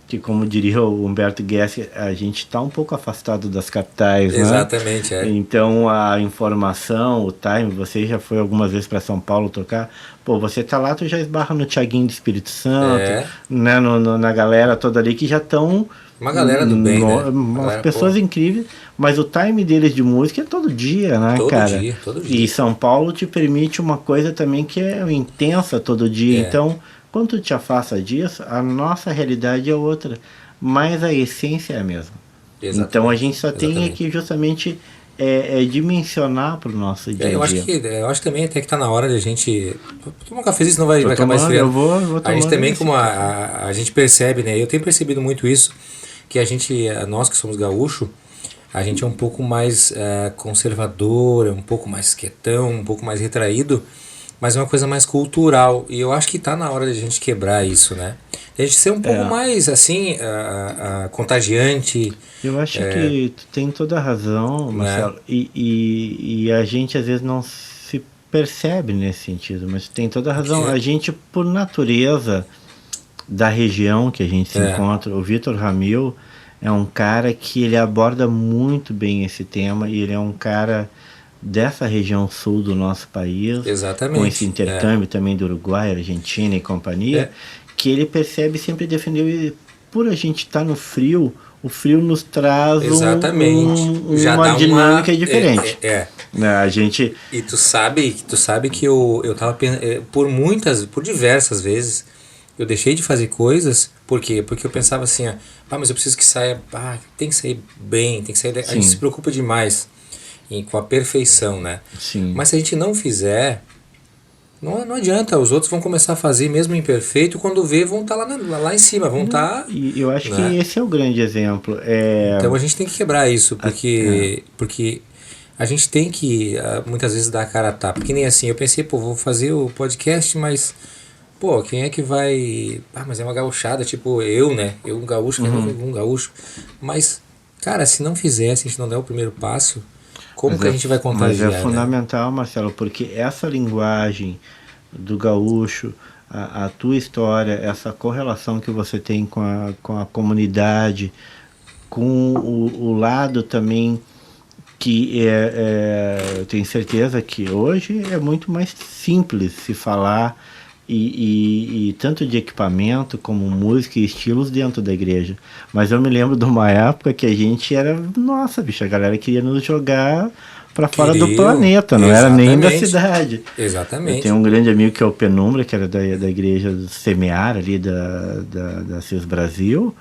que, como diria o Humberto Guess, a gente está um pouco afastado das capitais, Exatamente, né? Então a informação, o time, você já foi algumas vezes para São Paulo tocar, pô, você tá lá, tu já esbarra no Thiaguinho do Espírito Santo, né? Na galera toda ali que já estão... Uma galera do bem, né? Umas pessoas incríveis, mas o time deles de música é todo dia, né, cara? Todo dia. E São Paulo te permite uma coisa também que é intensa todo dia, então... Quando tu te afasta disso, a nossa realidade é outra, mas a essência é a mesma. Exatamente. Então a gente só tem que justamente dimensionar para o nosso dia a dia. Eu acho também até que está na hora de a gente tomar um cafezinho, senão vai acabar esfriando. Eu vou a gente também, como a gente percebe, né? Eu tenho percebido muito isso, que nós que somos gaúcho, a gente é um pouco mais conservador, um pouco mais quietão, um pouco mais retraído, mas é uma coisa mais cultural, e eu acho que está na hora de a gente quebrar isso, né? A gente ser um pouco mais, assim, contagiante. Eu acho que tu tem toda a razão, Marcelo, e a gente às vezes não se percebe nesse sentido, mas tem toda a razão. A gente, por natureza da região que a gente se encontra, o Vitor Ramil é um cara que ele aborda muito bem esse tema, e ele é um cara... dessa região sul do nosso país, com esse intercâmbio também do Uruguai, Argentina e companhia, que ele percebe, sempre defendeu, e por a gente estar no frio, o frio nos traz uma dinâmica diferente. A gente... E tu sabe que eu tava por diversas vezes, eu deixei de fazer coisas, por quê? Porque eu pensava assim, mas eu preciso que saia, tem que sair bem, tem que sair... A gente se preocupa demais com a perfeição, né? Sim. Mas se a gente não fizer, não adianta, os outros vão começar a fazer mesmo imperfeito, quando vê vão estar lá em cima, vão estar... E eu acho que esse é o grande exemplo. Então a gente tem que quebrar isso, porque a gente tem que muitas vezes dar a cara a tapa, porque nem assim, eu pensei, vou fazer o podcast, mas quem é que vai... mas é uma gauchada, tipo eu, né? Eu, um gaúcho, um gaúcho, mas, cara, se não fizer, se a gente não der o primeiro passo, como que a gente vai contagiar? Mas é fundamental, Marcelo, porque essa linguagem do gaúcho, a tua história, essa correlação que você tem com a comunidade, com o lado também que eu tenho certeza que hoje é muito mais simples se falar, e tanto de equipamento como música e estilos dentro da igreja. Mas eu me lembro de uma época que a gente era, nossa, bicho, a galera queria nos jogar para fora do planeta, não era nem da cidade. Exatamente. Eu tenho um grande amigo que é o Penumbra, que era da igreja do Semear, ali da CIS Brasil,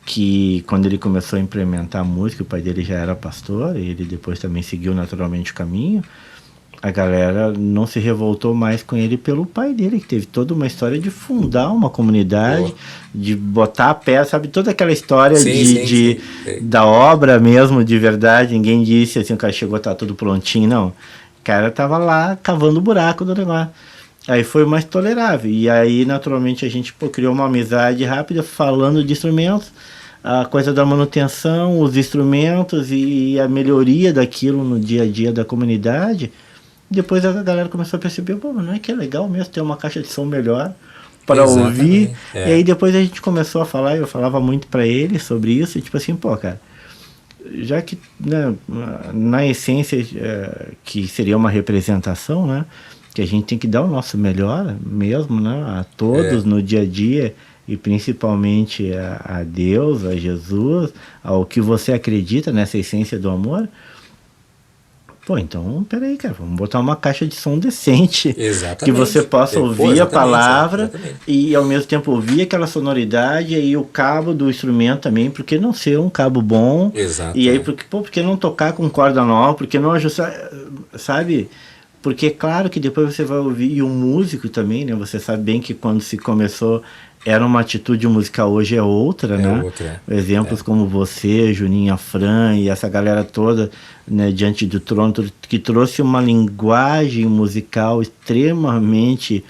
que quando ele começou a implementar a música, o pai dele já era pastor, e ele depois também seguiu naturalmente o caminho. A galera não se revoltou mais com ele pelo pai dele, que teve toda uma história de fundar uma comunidade, de botar a pé, sabe, toda aquela história da obra mesmo, de verdade. Ninguém disse assim, o cara chegou, tá tudo prontinho, não. O cara tava lá cavando o buraco do negócio. Aí foi mais tolerável, e aí naturalmente a gente criou uma amizade rápida, falando de instrumentos, a coisa da manutenção, os instrumentos e a melhoria daquilo no dia a dia da comunidade. Depois a galera começou a perceber, não é que é legal mesmo ter uma caixa de som melhor para ouvir. E aí depois a gente começou a falar, eu falava muito para ele sobre isso, e tipo assim, cara, já que, né, na essência que seria uma representação, né, que a gente tem que dar o nosso melhor mesmo, né, a todos no dia a dia, e principalmente a Deus, a Jesus, ao que você acredita nessa essência do amor, pô, então, peraí, cara, vamos botar uma caixa de som decente. Exatamente. Que você possa ouvir a palavra exatamente. E ao mesmo tempo ouvir aquela sonoridade e o cabo do instrumento também, porque não ser um cabo bom. Exato. E aí, porque não tocar com corda nova, porque não ajustar, sabe? Porque é claro que depois você vai ouvir, e o músico também, né? Você sabe bem que quando se começou era uma atitude musical, hoje é outra, né? Outra. Exemplos como você, Juninho Afran e essa galera toda, né, diante do trono, que trouxe uma linguagem musical extremamente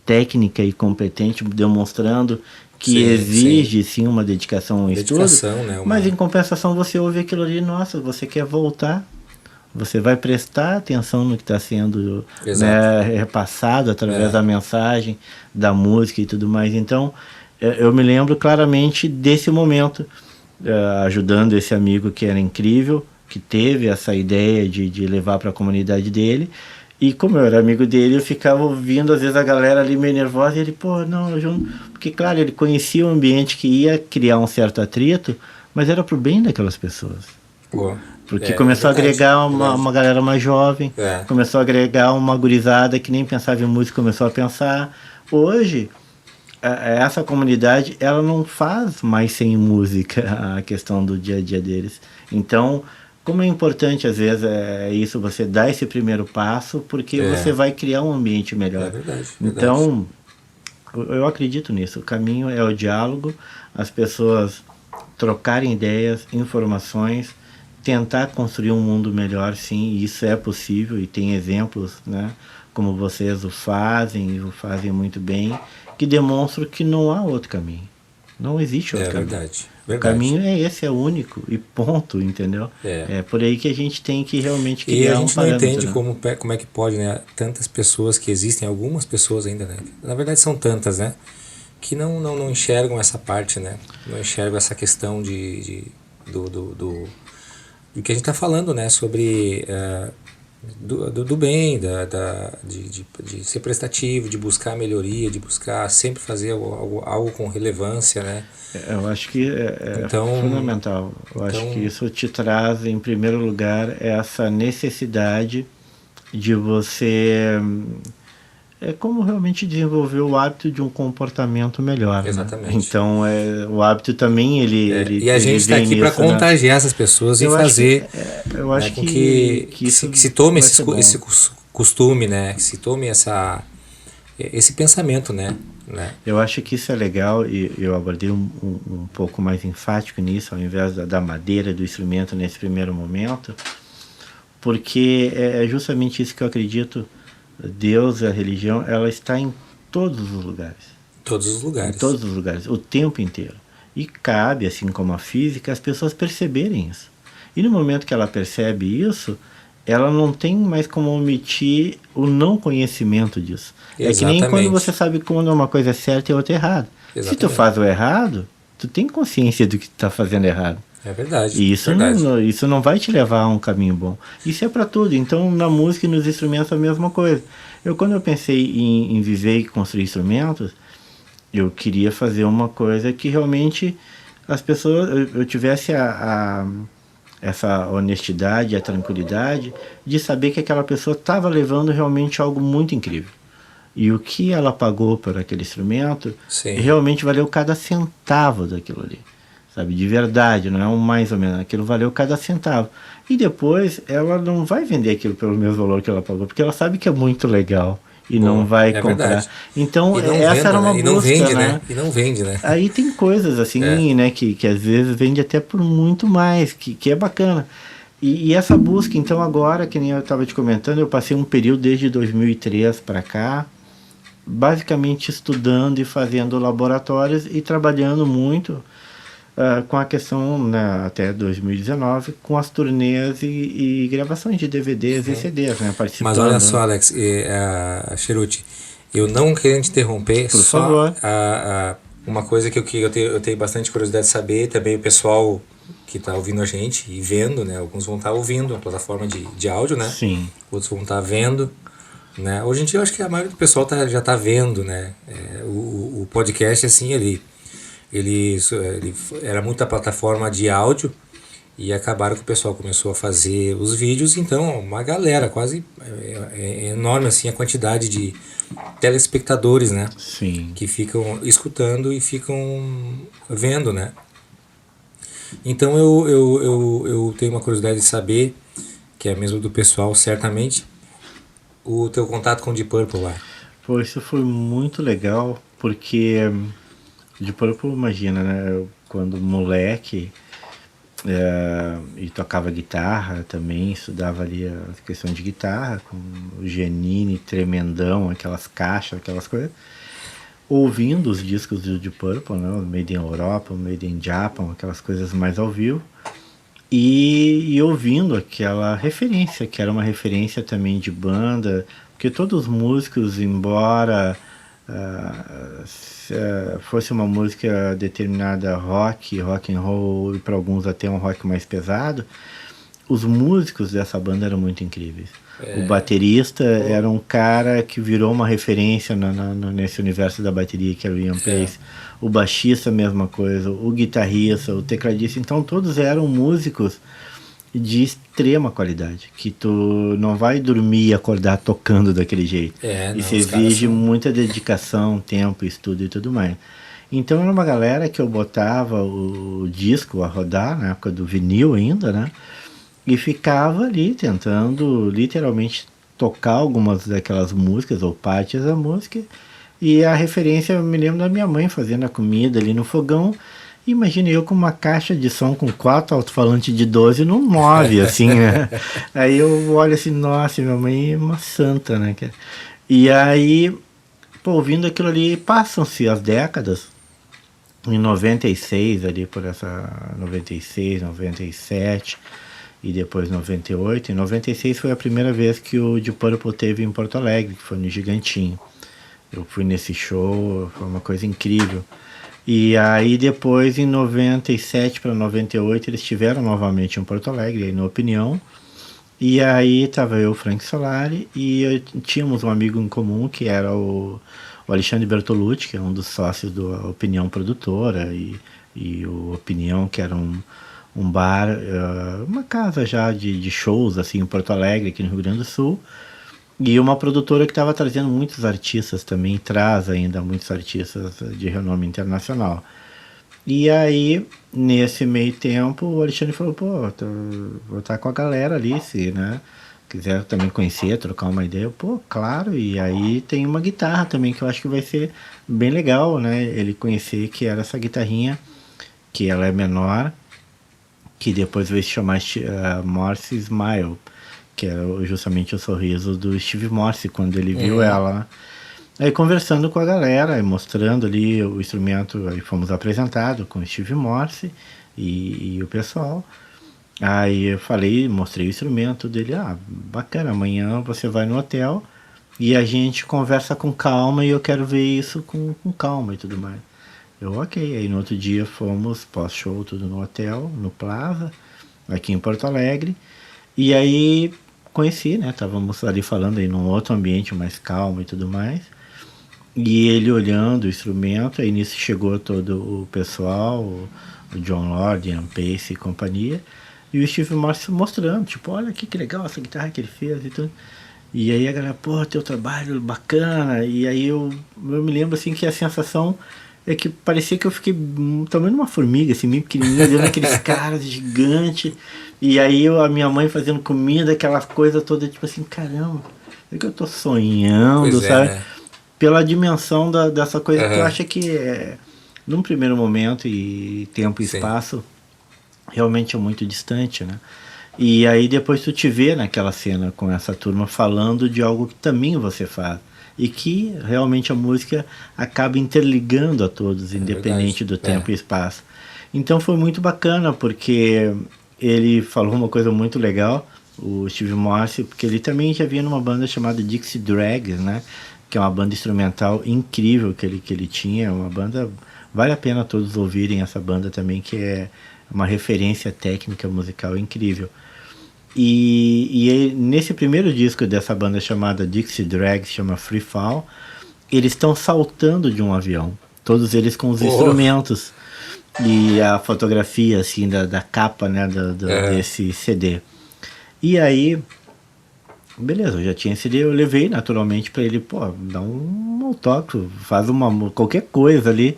técnica e competente, demonstrando que exige sim uma dedicação ao estudo, né? mas em compensação você ouve aquilo ali, nossa, você quer voltar, você vai prestar atenção no que está sendo, né, repassado através da mensagem, da música e tudo mais. Então, eu me lembro claramente desse momento, ajudando esse amigo que era incrível, que teve essa ideia de levar para a comunidade dele. E como eu era amigo dele, eu ficava ouvindo, às vezes, a galera ali meio nervosa, e ele, pô, não, porque, claro, ele conhecia o ambiente que ia criar um certo atrito, mas era pro bem daquelas pessoas. Pô. Porque começou a agregar uma galera mais jovem, começou a agregar uma gurizada que nem pensava em música, começou a pensar. Hoje, essa comunidade, ela não faz mais sem música a questão do dia a dia deles. Então, como é importante, às vezes, isso, você dar esse primeiro passo, porque você vai criar um ambiente melhor. Verdade. Então, eu acredito nisso. O caminho é o diálogo, as pessoas trocarem ideias, informações, tentar construir um mundo melhor, sim, isso é possível e tem exemplos, né, como vocês o fazem muito bem, que demonstram que não há outro caminho. Não existe outro caminho. Verdade. O caminho é esse, é único e ponto, entendeu? É por aí que a gente tem que realmente criar um parâmetro. E a gente não entende como é que pode, né, tantas pessoas que existem, algumas pessoas ainda, né, na verdade são tantas, né, que não enxergam essa parte, né, não enxergam essa questão do que a gente está falando, né, sobre do bem, de ser prestativo, de buscar melhoria, de buscar sempre fazer algo com relevância, né? Eu acho que é fundamental. Eu acho que isso te traz, em primeiro lugar, essa necessidade de você... É como realmente desenvolver o hábito de um comportamento melhor. Exatamente. Né? Então, o hábito também, e a gente está aqui para contagiar essas pessoas e fazer eu acho com que se tome esse costume, né? Que se tome esse pensamento, né? Eu acho que isso é legal e eu abordei um pouco mais enfático nisso, ao invés da madeira, do instrumento nesse primeiro momento, porque é justamente isso que eu acredito. Deus, a religião, ela está em todos os lugares. Todos os lugares. Em todos os lugares, o tempo inteiro. E cabe, assim como a física, as pessoas perceberem isso. E no momento que ela percebe isso, ela não tem mais como omitir o não conhecimento disso. Exatamente. É que nem quando você sabe quando uma coisa é certa e outra é errada. Exatamente. Se tu faz o errado, tu tem consciência do que tu está fazendo errado. É verdade. E isso não vai te levar a um caminho bom. Isso é para tudo. Então, na música e nos instrumentos a mesma coisa. Quando eu pensei em viver e construir instrumentos, eu queria fazer uma coisa que realmente as pessoas, eu tivesse essa honestidade, a tranquilidade de saber que aquela pessoa estava levando realmente algo muito incrível. E o que ela pagou por aquele instrumento, realmente valeu cada centavo daquilo ali. Sabe, de verdade, não é um mais ou menos, aquilo valeu cada centavo. E depois ela não vai vender aquilo pelo mesmo valor que ela pagou, porque ela sabe que é muito legal e não vai comprar. Verdade. Então, essa era uma busca, e não vende, né? E não vende, né? Aí tem coisas assim, né, que às vezes vende até por muito mais, que é bacana. E essa busca, então agora, que nem eu estava te comentando, eu passei um período desde 2003 para cá, basicamente estudando e fazendo laboratórios e trabalhando muito com a questão, né, até 2019, com as turnês e gravações de DVDs e CDs, né, participando. Mas olha só, Alex, Cheruti, eu não querendo te interromper, por favor. Uma coisa que eu tenho bastante curiosidade de saber, também o pessoal que está ouvindo a gente e vendo, né, alguns vão estar ouvindo a plataforma de áudio, né? Sim. Outros vão estar vendo, né? Hoje em dia eu acho que a maioria do pessoal já está vendo, né, o podcast assim ali. ele era muita plataforma de áudio e acabaram que o pessoal começou a fazer os vídeos, então uma galera, quase é enorme assim a quantidade de telespectadores, né? Sim. Que ficam escutando e ficam vendo, né? Então eu tenho uma curiosidade de saber, que é mesmo do pessoal, certamente, o teu contato com o Deep Purple lá. Pô, isso foi muito legal, porque Deep Purple, imagina, né? Eu, quando moleque, e tocava guitarra também, estudava ali a questão de guitarra, com o Giannini tremendão, aquelas caixas, aquelas coisas. Ouvindo os discos do Deep Purple, né? O Made in Europa, o Made in Japan, aquelas coisas mais ao vivo. E ouvindo aquela referência, que era uma referência também de banda, porque todos os músicos, embora fosse uma música determinada rock and roll, e para alguns até um rock mais pesado, os músicos dessa banda eram muito incríveis. O baterista era um cara que virou uma referência nesse universo da bateria, que era o Ian Pace. O baixista, a mesma coisa. O guitarrista, o tecladista. Então, todos eram músicos de extrema qualidade, que tu não vai dormir e acordar tocando daquele jeito. Isso exige muita dedicação, tempo, estudo e tudo mais. Então, era uma galera que eu botava o disco a rodar, na época do vinil ainda, né? E ficava ali tentando literalmente tocar algumas daquelas músicas ou partes da música. E a referência, eu me lembro da minha mãe fazendo a comida ali no fogão. Imagina eu com uma caixa de som com 4 alto-falantes de 12 no 9, assim, né? Aí eu olho assim, nossa, minha mãe é uma santa, né? E aí, pô, ouvindo aquilo ali, passam-se as décadas. Em 96, ali por essa 96, 97... e depois 98. Em 96 foi a primeira vez que o Deep Purple teve em Porto Alegre, que foi no Gigantinho. Eu fui nesse show, foi uma coisa incrível. E aí depois, em 97 para 98, eles estiveram novamente em Porto Alegre, aí no Opinião. E aí tava eu, Frank Solari, e tínhamos um amigo em comum, que era o Alexandre Bertolucci, que é um dos sócios da Opinião Produtora, e o Opinião, que era um bar, uma casa já de shows assim em Porto Alegre, aqui no Rio Grande do Sul, e uma produtora que estava trazendo muitos artistas também, traz ainda muitos artistas de renome internacional. E aí, nesse meio tempo, o Alexandre falou, pô, vou estar com a galera ali, se, né, quiser também conhecer, trocar uma ideia, pô, claro, e aí tem uma guitarra também, que eu acho que vai ser bem legal, né, ele conhecer que era essa guitarrinha, que ela é menor, que depois veio se chamar Morse Smile, que é justamente o sorriso do Steve Morse, quando ele viu ela, né? Aí conversando com a galera, mostrando ali o instrumento, aí fomos apresentados com o Steve Morse e o pessoal. Aí eu falei, mostrei o instrumento dele, bacana, amanhã você vai no hotel e a gente conversa com calma e eu quero ver isso com calma e tudo mais. Eu, ok, aí no outro dia fomos, pós-show, tudo no hotel, no Plaza, aqui em Porto Alegre, e aí conheci, né, estávamos ali falando aí num outro ambiente mais calmo e tudo mais, e ele olhando o instrumento, aí nisso chegou todo o pessoal, o John Lord, Ian Pace e companhia, e o Steve Morse mostrando, tipo, olha aqui que legal essa guitarra que ele fez e tudo. E aí a galera, pô, teu trabalho bacana, e aí eu me lembro assim que a sensação é que parecia que eu fiquei tamanho de uma formiga, assim, meio pequenininha, vendo aqueles caras gigantes. E aí a minha mãe fazendo comida, aquela coisa toda, tipo assim, caramba, é que eu tô sonhando, sabe? Né? Pela dimensão dessa coisa que eu acho que num primeiro momento e tempo e espaço, realmente é muito distante, né? E aí depois tu te vê naquela cena com essa turma falando de algo que também você faz. E que realmente a música acaba interligando a todos, independente do tempo e espaço. Então foi muito bacana, porque ele falou uma coisa muito legal, o Steve Morse, porque ele também já vinha numa banda chamada Dixie Dregs, né? Que é uma banda instrumental incrível que ele tinha, uma banda, vale a pena todos ouvirem essa banda também, que é uma referência técnica musical incrível. E nesse primeiro disco dessa banda chamada Dixie Dregs, chama Free Fall, eles estão saltando de um avião, todos eles com os instrumentos. e a fotografia assim da capa, né, desse CD. E aí, beleza, eu já tinha CD, eu levei naturalmente para ele, pô, dá um autógrafo, faz qualquer coisa ali.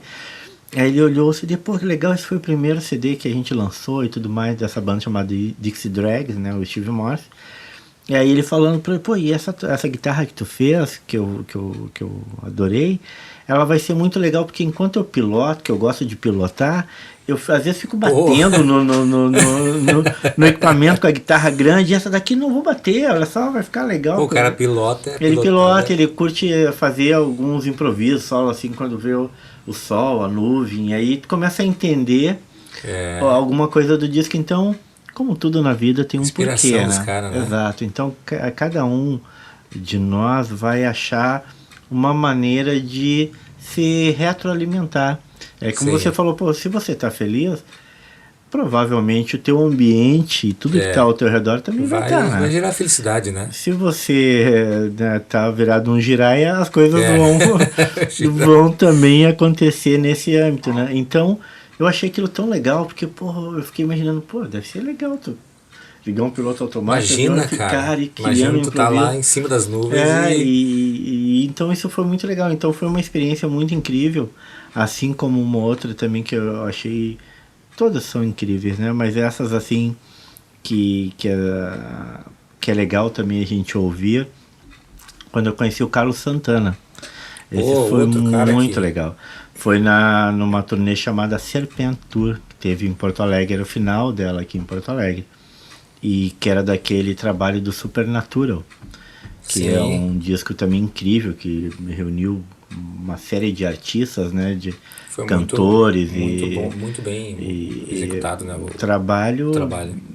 Aí ele olhou o CD, pô, que legal, esse foi o primeiro CD que a gente lançou e tudo mais, dessa banda chamada Dixie Dregs, né, o Steve Morse. E aí ele falando pra ele, pô, e essa guitarra que tu fez, que eu adorei, ela vai ser muito legal, porque enquanto eu piloto, que eu gosto de pilotar, eu às vezes fico batendo no equipamento com a guitarra grande, e essa daqui não vou bater, olha só, vai ficar legal. Pô, o cara pilota. Ele pilota, ele curte fazer alguns improvisos, solo assim, quando vê o sol, a nuvem, e aí tu começa a entender alguma coisa do disco, então... Como tudo na vida tem um porquê, né? Cara, né? Exato. Então, cada um de nós vai achar uma maneira de se retroalimentar. É como você falou, pô, se você está feliz, provavelmente o teu ambiente, tudo que está ao teu redor também vai estar, né? Vai gerar felicidade, né? Se você tá virado um giraia, as coisas vão também acontecer nesse âmbito, né? Então... Eu achei aquilo tão legal, porque, porra, eu fiquei imaginando, pô, deve ser legal tu ligar um piloto automático. Imagina, cara, imagina tu tá lá em cima das nuvens. Então isso foi muito legal, então foi uma experiência muito incrível, assim como uma outra também que eu achei, todas são incríveis, né, mas essas assim, que é legal também a gente ouvir, quando eu conheci o Carlos Santana. Esse foi muito legal. Foi numa turnê chamada Serpent Tour, que teve em Porto Alegre, era o final dela aqui em Porto Alegre. E que era daquele trabalho do Supernatural, que é um disco também incrível, que reuniu uma série de artistas, né, de cantores. Muito bem executado, né? O trabalho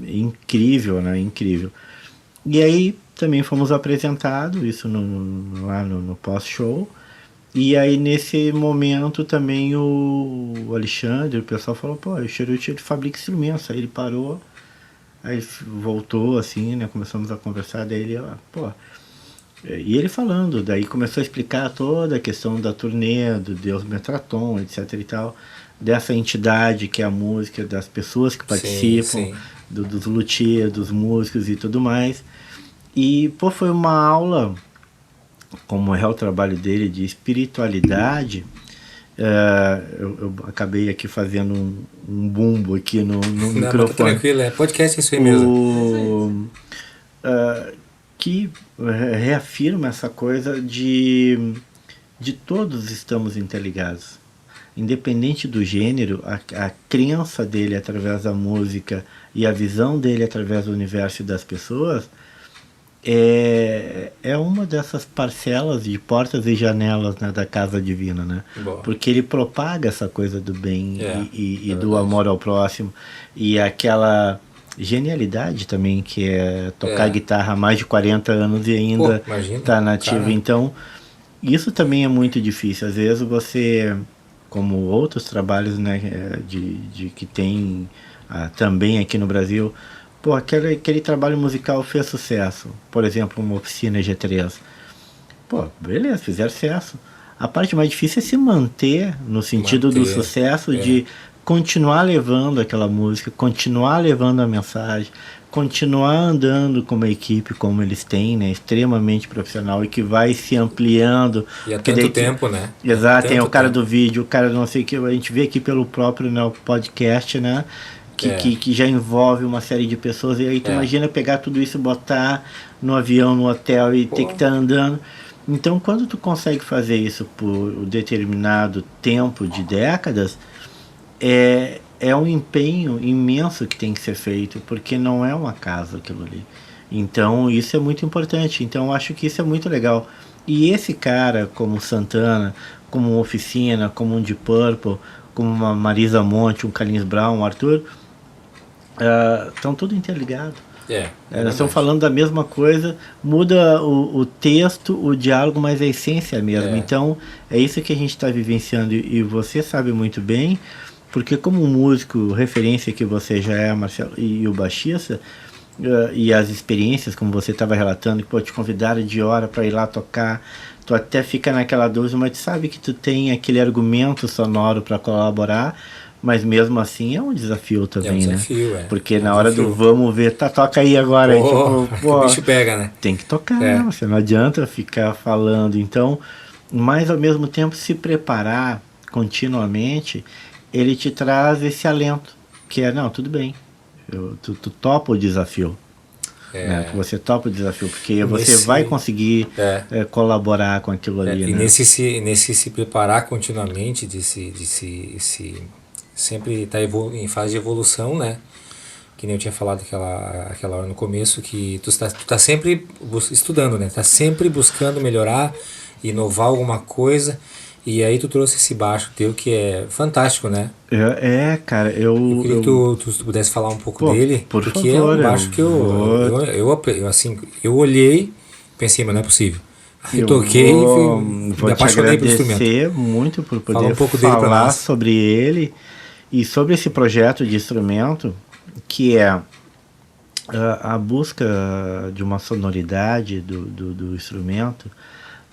incrível, né, incrível. E aí também fomos apresentados, isso lá no pós-show. E aí nesse momento também o Alexandre, o pessoal falou, pô, o Cheruti fabrica instrumentos. Aí ele parou, aí voltou assim, né, começamos a conversar, daí ele, pô, e ele falando, daí começou a explicar toda a questão da turnê, do Deus Metraton, etc e tal, dessa entidade que é a música, das pessoas que participam, dos luthiers, dos músicos e tudo mais. E, pô, foi uma aula... Como é o trabalho dele de espiritualidade, eu acabei aqui fazendo um bumbo aqui no microfone. Tá tranquilo, podcast é isso aí mesmo. Que reafirma essa coisa de todos estamos interligados. Independente do gênero, a crença dele através da música e a visão dele através do universo das pessoas é uma dessas parcelas de portas e janelas, né, da casa divina, né? Porque ele propaga essa coisa do bem e do amor ao próximo, e aquela genialidade também que é tocar guitarra há mais de 40 anos e ainda tá nativo. Cara. Então isso também é muito difícil. Às vezes você, como outros trabalhos, né, de que tem também aqui no Brasil, pô, aquele trabalho musical fez sucesso. Por exemplo, uma oficina G3. Pô, beleza, fizeram sucesso. A parte mais difícil é se manter no sentido do sucesso, de continuar levando aquela música, continuar levando a mensagem, continuar andando com uma equipe como eles têm, né, extremamente profissional e que vai se ampliando. E há tanto tempo, né? Exato, tem o cara do vídeo, o cara não sei o que, a gente vê aqui pelo próprio, né, podcast, né? Que já envolve uma série de pessoas, e aí tu imagina pegar tudo isso, botar no avião, no hotel e ter que estar andando. Então quando tu consegue fazer isso por um determinado tempo de décadas, é um empenho imenso que tem que ser feito, porque não é um acaso aquilo ali. Então isso é muito importante, então eu acho que isso é muito legal. E esse cara, como Santana, como uma Oficina, como um Deep Purple, como uma Marisa Monte, um Carlinhos Brown, um Arthur, estão tudo interligados. Nós estamos falando da mesma coisa, muda o texto, o diálogo, mas a essência é a mesma. Então é isso que a gente está vivenciando, e você sabe muito bem, porque como músico, referência que você já é, Marcelo, e o baixista, e as experiências, como você estava relatando, que te convidaram de hora para ir lá tocar, tu até fica naquela dúvida, mas tu sabe que tu tem aquele argumento sonoro para colaborar, mas mesmo assim é um desafio também, desafio, né? Porque na hora do vamos ver, toca aí agora. O bicho pega, né? Tem que tocar, você não adianta ficar falando. Então, mas ao mesmo tempo se preparar continuamente, ele te traz esse alento, que não, tudo bem, tu topa o desafio. Né? Que você topa o desafio, porque você vai conseguir colaborar com aquilo ali. E né? nesse se preparar continuamente, de sempre estar em fase de evolução, né? Que nem eu tinha falado aquela hora no começo, que tu tá sempre estudando, né? Tá sempre buscando melhorar, inovar alguma coisa. E aí tu trouxe esse baixo teu que é fantástico, né? Cara, eu queria que tu pudesse falar um pouco dele, por porque favor, é um baixo que eu olhei, pensei, mas não é possível. Aí eu toquei e me apaixonei pelo instrumento. Vou te agradecer muito por poder um pouco dele falar sobre ele e sobre esse projeto de instrumento, que é a busca de uma sonoridade do instrumento.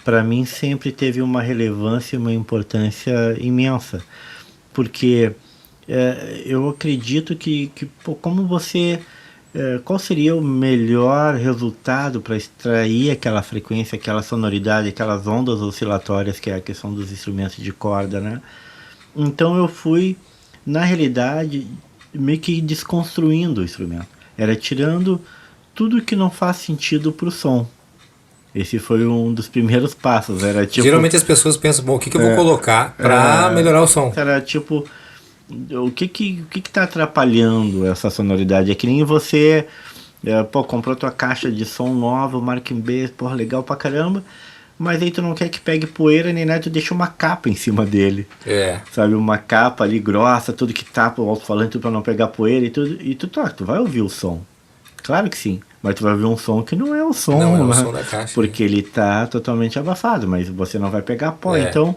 Para mim sempre teve uma relevância e uma importância imensa, porque eu acredito que como você... qual seria o melhor resultado para extrair aquela frequência, aquela sonoridade, aquelas ondas oscilatórias, que é a questão dos instrumentos de corda, né? Então eu fui, na realidade, meio que desconstruindo o instrumento. Era tirando tudo que não faz sentido para o som. Esse foi um dos primeiros passos. Era tipo, geralmente as pessoas pensam, bom, o que eu vou colocar para melhorar o som? Era tipo, o que tá atrapalhando essa sonoridade? É que nem você comprou tua caixa de som nova, Marking B, porra, legal pra caramba, mas aí tu não quer que pegue poeira nem nada, tu deixa uma capa em cima dele. Sabe, uma capa ali grossa, tudo que tapa o alto-falante pra não pegar poeira e tudo, e tu vai ouvir o som. Claro que sim, mas tu vai ouvir um som que não é o som, não é o som da caixa, porque ele tá totalmente abafado, mas você não vai pegar pó. Então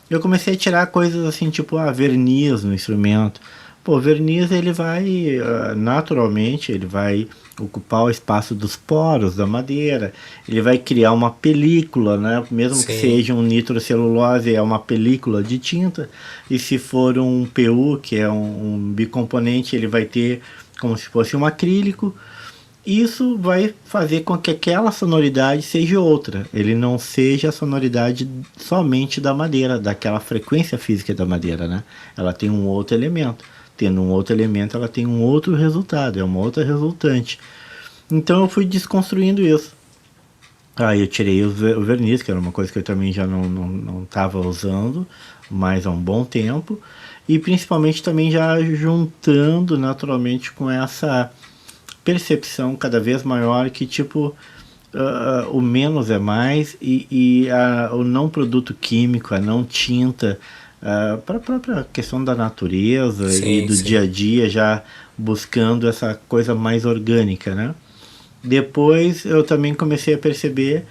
eu comecei a tirar coisas assim, tipo verniz no instrumento. Pô, verniz ele vai naturalmente, ele vai ocupar o espaço dos poros da madeira, ele vai criar uma película, né? Mesmo que seja um nitrocelulose, é uma película de tinta, e se for um PU, que é um bicomponente, ele vai ter como se fosse um acrílico. Isso vai fazer com que aquela sonoridade seja outra. Ele não seja a sonoridade somente da madeira, daquela frequência física da madeira, né? Ela tem um outro elemento. Tendo um outro elemento, ela tem um outro resultado, é uma outra resultante. Então eu fui desconstruindo isso. Aí eu tirei o verniz, que era uma coisa que eu também já não estava usando mais há um bom tempo. E principalmente também já juntando naturalmente com essa percepção cada vez maior que tipo o menos é mais, e o não produto químico, a não tinta, para a própria questão da natureza e do dia a dia, já buscando essa coisa mais orgânica, né? Depois eu também comecei a perceber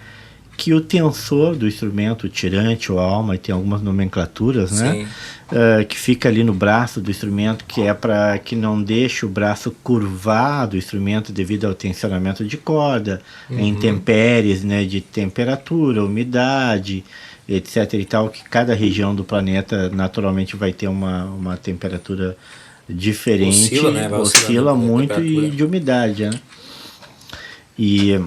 que o tensor do instrumento, o tirante ou a alma, e tem algumas nomenclaturas, né? Que fica ali no braço do instrumento, que é para que não deixe o braço curvado do instrumento devido ao tensionamento de corda, intempéries, né, de temperatura, umidade, etc. e tal, que cada região do planeta naturalmente vai ter uma temperatura diferente, oscila, né? Oscila muito, e de umidade, né? E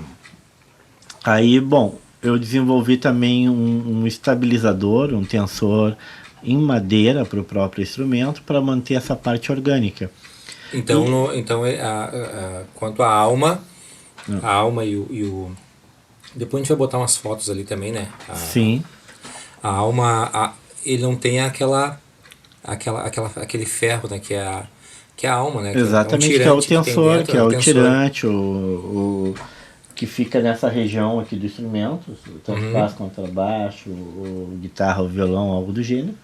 aí, bom, eu desenvolvi também um estabilizador, um tensor em madeira para o próprio instrumento, para manter essa parte orgânica. Então, quanto à alma, a alma e o... Depois a gente vai botar umas fotos ali também, né? Sim. A alma, ele não tem aquele ferro, né? Que é a alma, né? Exatamente, que é o tensor, que é o tirante, que fica nessa região aqui do instrumento, tanto baixo quanto baixo, ou guitarra ou violão, algo do gênero.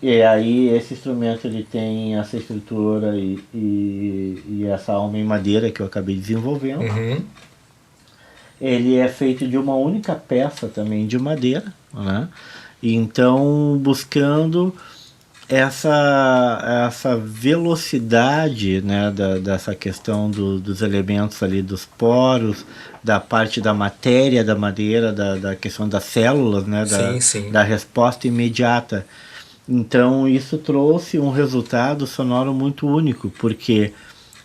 E aí esse instrumento ele tem essa estrutura e essa alma em madeira que eu acabei desenvolvendo. Ele é feito de uma única peça também de madeira, né? E então buscando essa velocidade, né, dessa questão dos elementos ali, dos poros, da parte da matéria da madeira, da questão das células, né, da resposta imediata. Então isso trouxe um resultado sonoro muito único, porque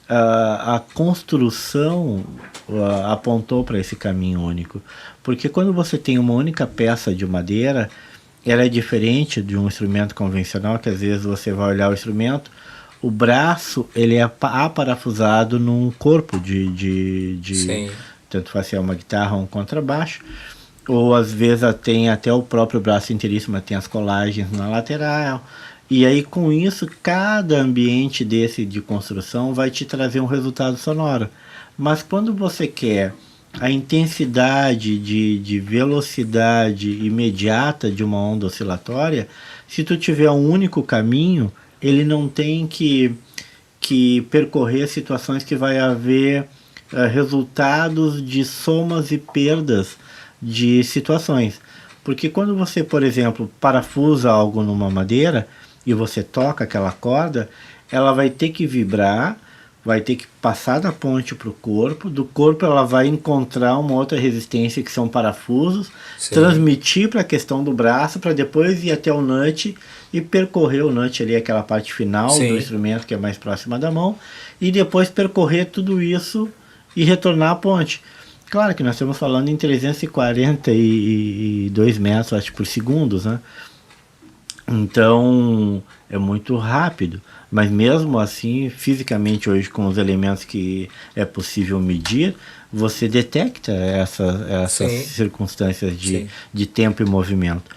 a construção apontou para esse caminho único. Porque quando você tem uma única peça de madeira, ela é diferente de um instrumento convencional, que às vezes você vai olhar o instrumento, o braço ele é aparafusado num corpo de tanto faz ser uma guitarra ou um contrabaixo, ou às vezes tem até o próprio braço inteiríssimo, mas tem as colagens na lateral. E aí com isso, cada ambiente desse de construção vai te trazer um resultado sonoro. Mas quando você quer a intensidade de velocidade imediata de uma onda oscilatória, se tu tiver um único caminho, ele não tem que percorrer situações que vai haver resultados de somas e perdas de situações. Porque quando você, por exemplo, parafusa algo numa madeira e você toca aquela corda, ela vai ter que vibrar, vai ter que passar da ponte para o corpo, do corpo ela vai encontrar uma outra resistência que são parafusos, transmitir para a questão do braço, para depois ir até o nut e percorrer o nut ali, aquela parte final do instrumento que é mais próxima da mão, e depois percorrer tudo isso e retornar à ponte. Claro que nós estamos falando em 342 metros, acho, por segundos, né? Então é muito rápido, mas mesmo assim, fisicamente hoje, com os elementos que é possível medir, você detecta essas circunstâncias de tempo e movimento.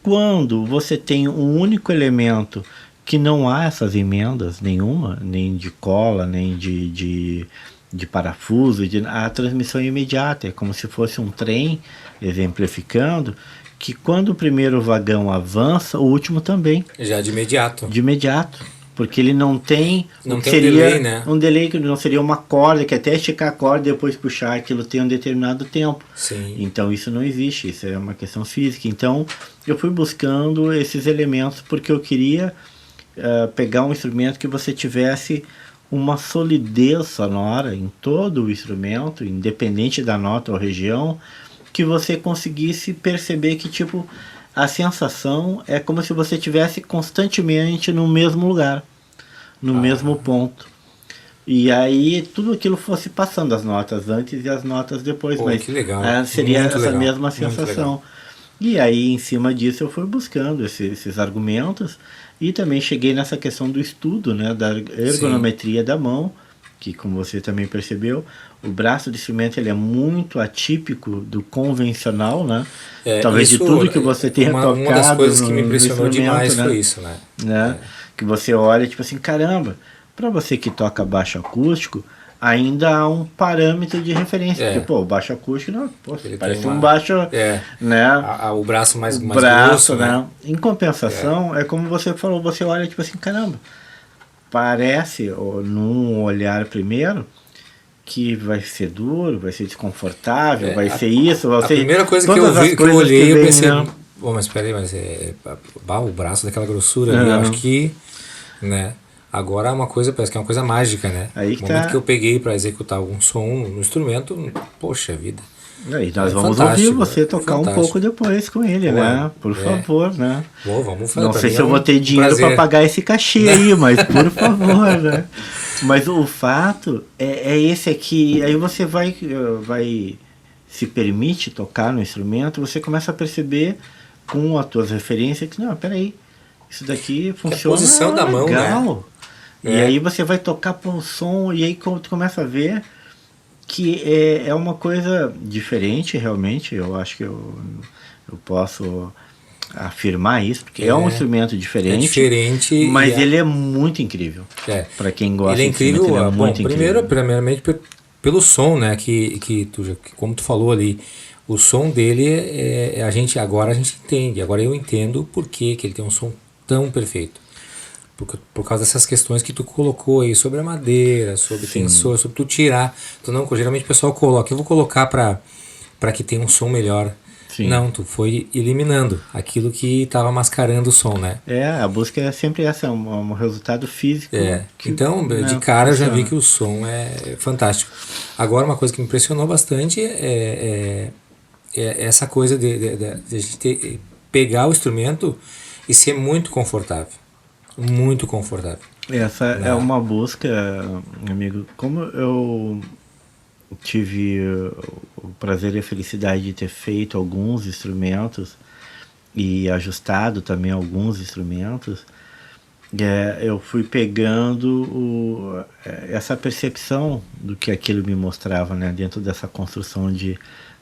Quando você tem um único elemento que não há essas emendas nenhuma, nem de cola, nem de parafuso, a transmissão é imediata, é como se fosse um trem, exemplificando, que quando o primeiro vagão avança, o último também. Já de imediato. De imediato. Porque ele não tem... Não tem seria um delay, né? Um delay que não seria uma corda, que até esticar a corda e depois puxar, aquilo tem um determinado tempo. Sim. Então isso não existe, isso é uma questão física. Então eu fui buscando esses elementos porque eu queria pegar um instrumento que você tivesse uma solidez sonora em todo o instrumento, independente da nota ou região, que você conseguisse perceber que tipo a sensação é como se você estivesse constantemente no mesmo lugar, no mesmo ponto. E aí tudo aquilo fosse passando, as notas antes e as notas depois. Pô, mas que legal. Seria muito essa legal. mesma sensação. E aí em cima disso eu fui buscando esses argumentos e também cheguei nessa questão do estudo, né, da ergonometria da mão, que como você também percebeu, o braço do instrumento ele é muito atípico do convencional, né? Talvez de tudo que você tenha tocado. Uma das coisas que me impressionou demais, né, foi isso, né? Que você olha tipo assim, caramba, para você que toca baixo acústico, ainda há um parâmetro de referência. Porque, o baixo acústico não, parece um baixo, né? O braço mais grosso, né? Em compensação, é como você falou, você olha tipo assim, caramba, parece, num olhar primeiro, que vai ser duro, vai ser desconfortável, vai ser isso, vai ser... A primeira coisa que eu vi, que eu olhei, eu pensei, mas peraí, mas o braço daquela grossura ali, eu acho que, né, agora é uma coisa, parece que é uma coisa mágica, né? Aí no momento que eu peguei para executar algum som no instrumento, poxa vida. E nós vamos ouvir você tocar um pouco depois com ele, né? Por favor, né? Vamos fazer. Não sei se eu vou ter dinheiro para pagar esse cachê aí, mas por favor, né? Mas o fato é esse aqui, aí você vai se permite tocar no instrumento, você começa a perceber com as tuas referências que, não, peraí, isso daqui funciona, a posição da mão, né? E aí você vai tocar para um som, e aí tu começa a ver que é uma coisa diferente, realmente. Eu acho que eu posso afirmar isso, porque é um instrumento diferente, mas ele é muito incrível. Para quem gosta. Ele é incrível, ele é muito incrível. Primeiramente pelo som, né? Que como tu falou ali, o som dele agora a gente entende. Agora eu entendo por que ele tem um som tão perfeito. Por causa dessas questões que tu colocou aí sobre a madeira, sobre tensor, sobre tu tirar. Geralmente o pessoal coloca, eu vou colocar para que tenha um som melhor. Sim. Não, tu foi eliminando aquilo que estava mascarando o som, né? A busca é sempre essa, um resultado físico. Então, de cara eu já vi que o som é fantástico. Agora, uma coisa que me impressionou bastante é essa coisa de a gente pegar o instrumento e ser muito confortável. Muito confortável. Essa é uma busca, amigo. Como eu tive o prazer e a felicidade de ter feito alguns instrumentos e ajustado também alguns instrumentos, eu fui pegando essa percepção do que aquilo me mostrava, né, dentro dessa construção de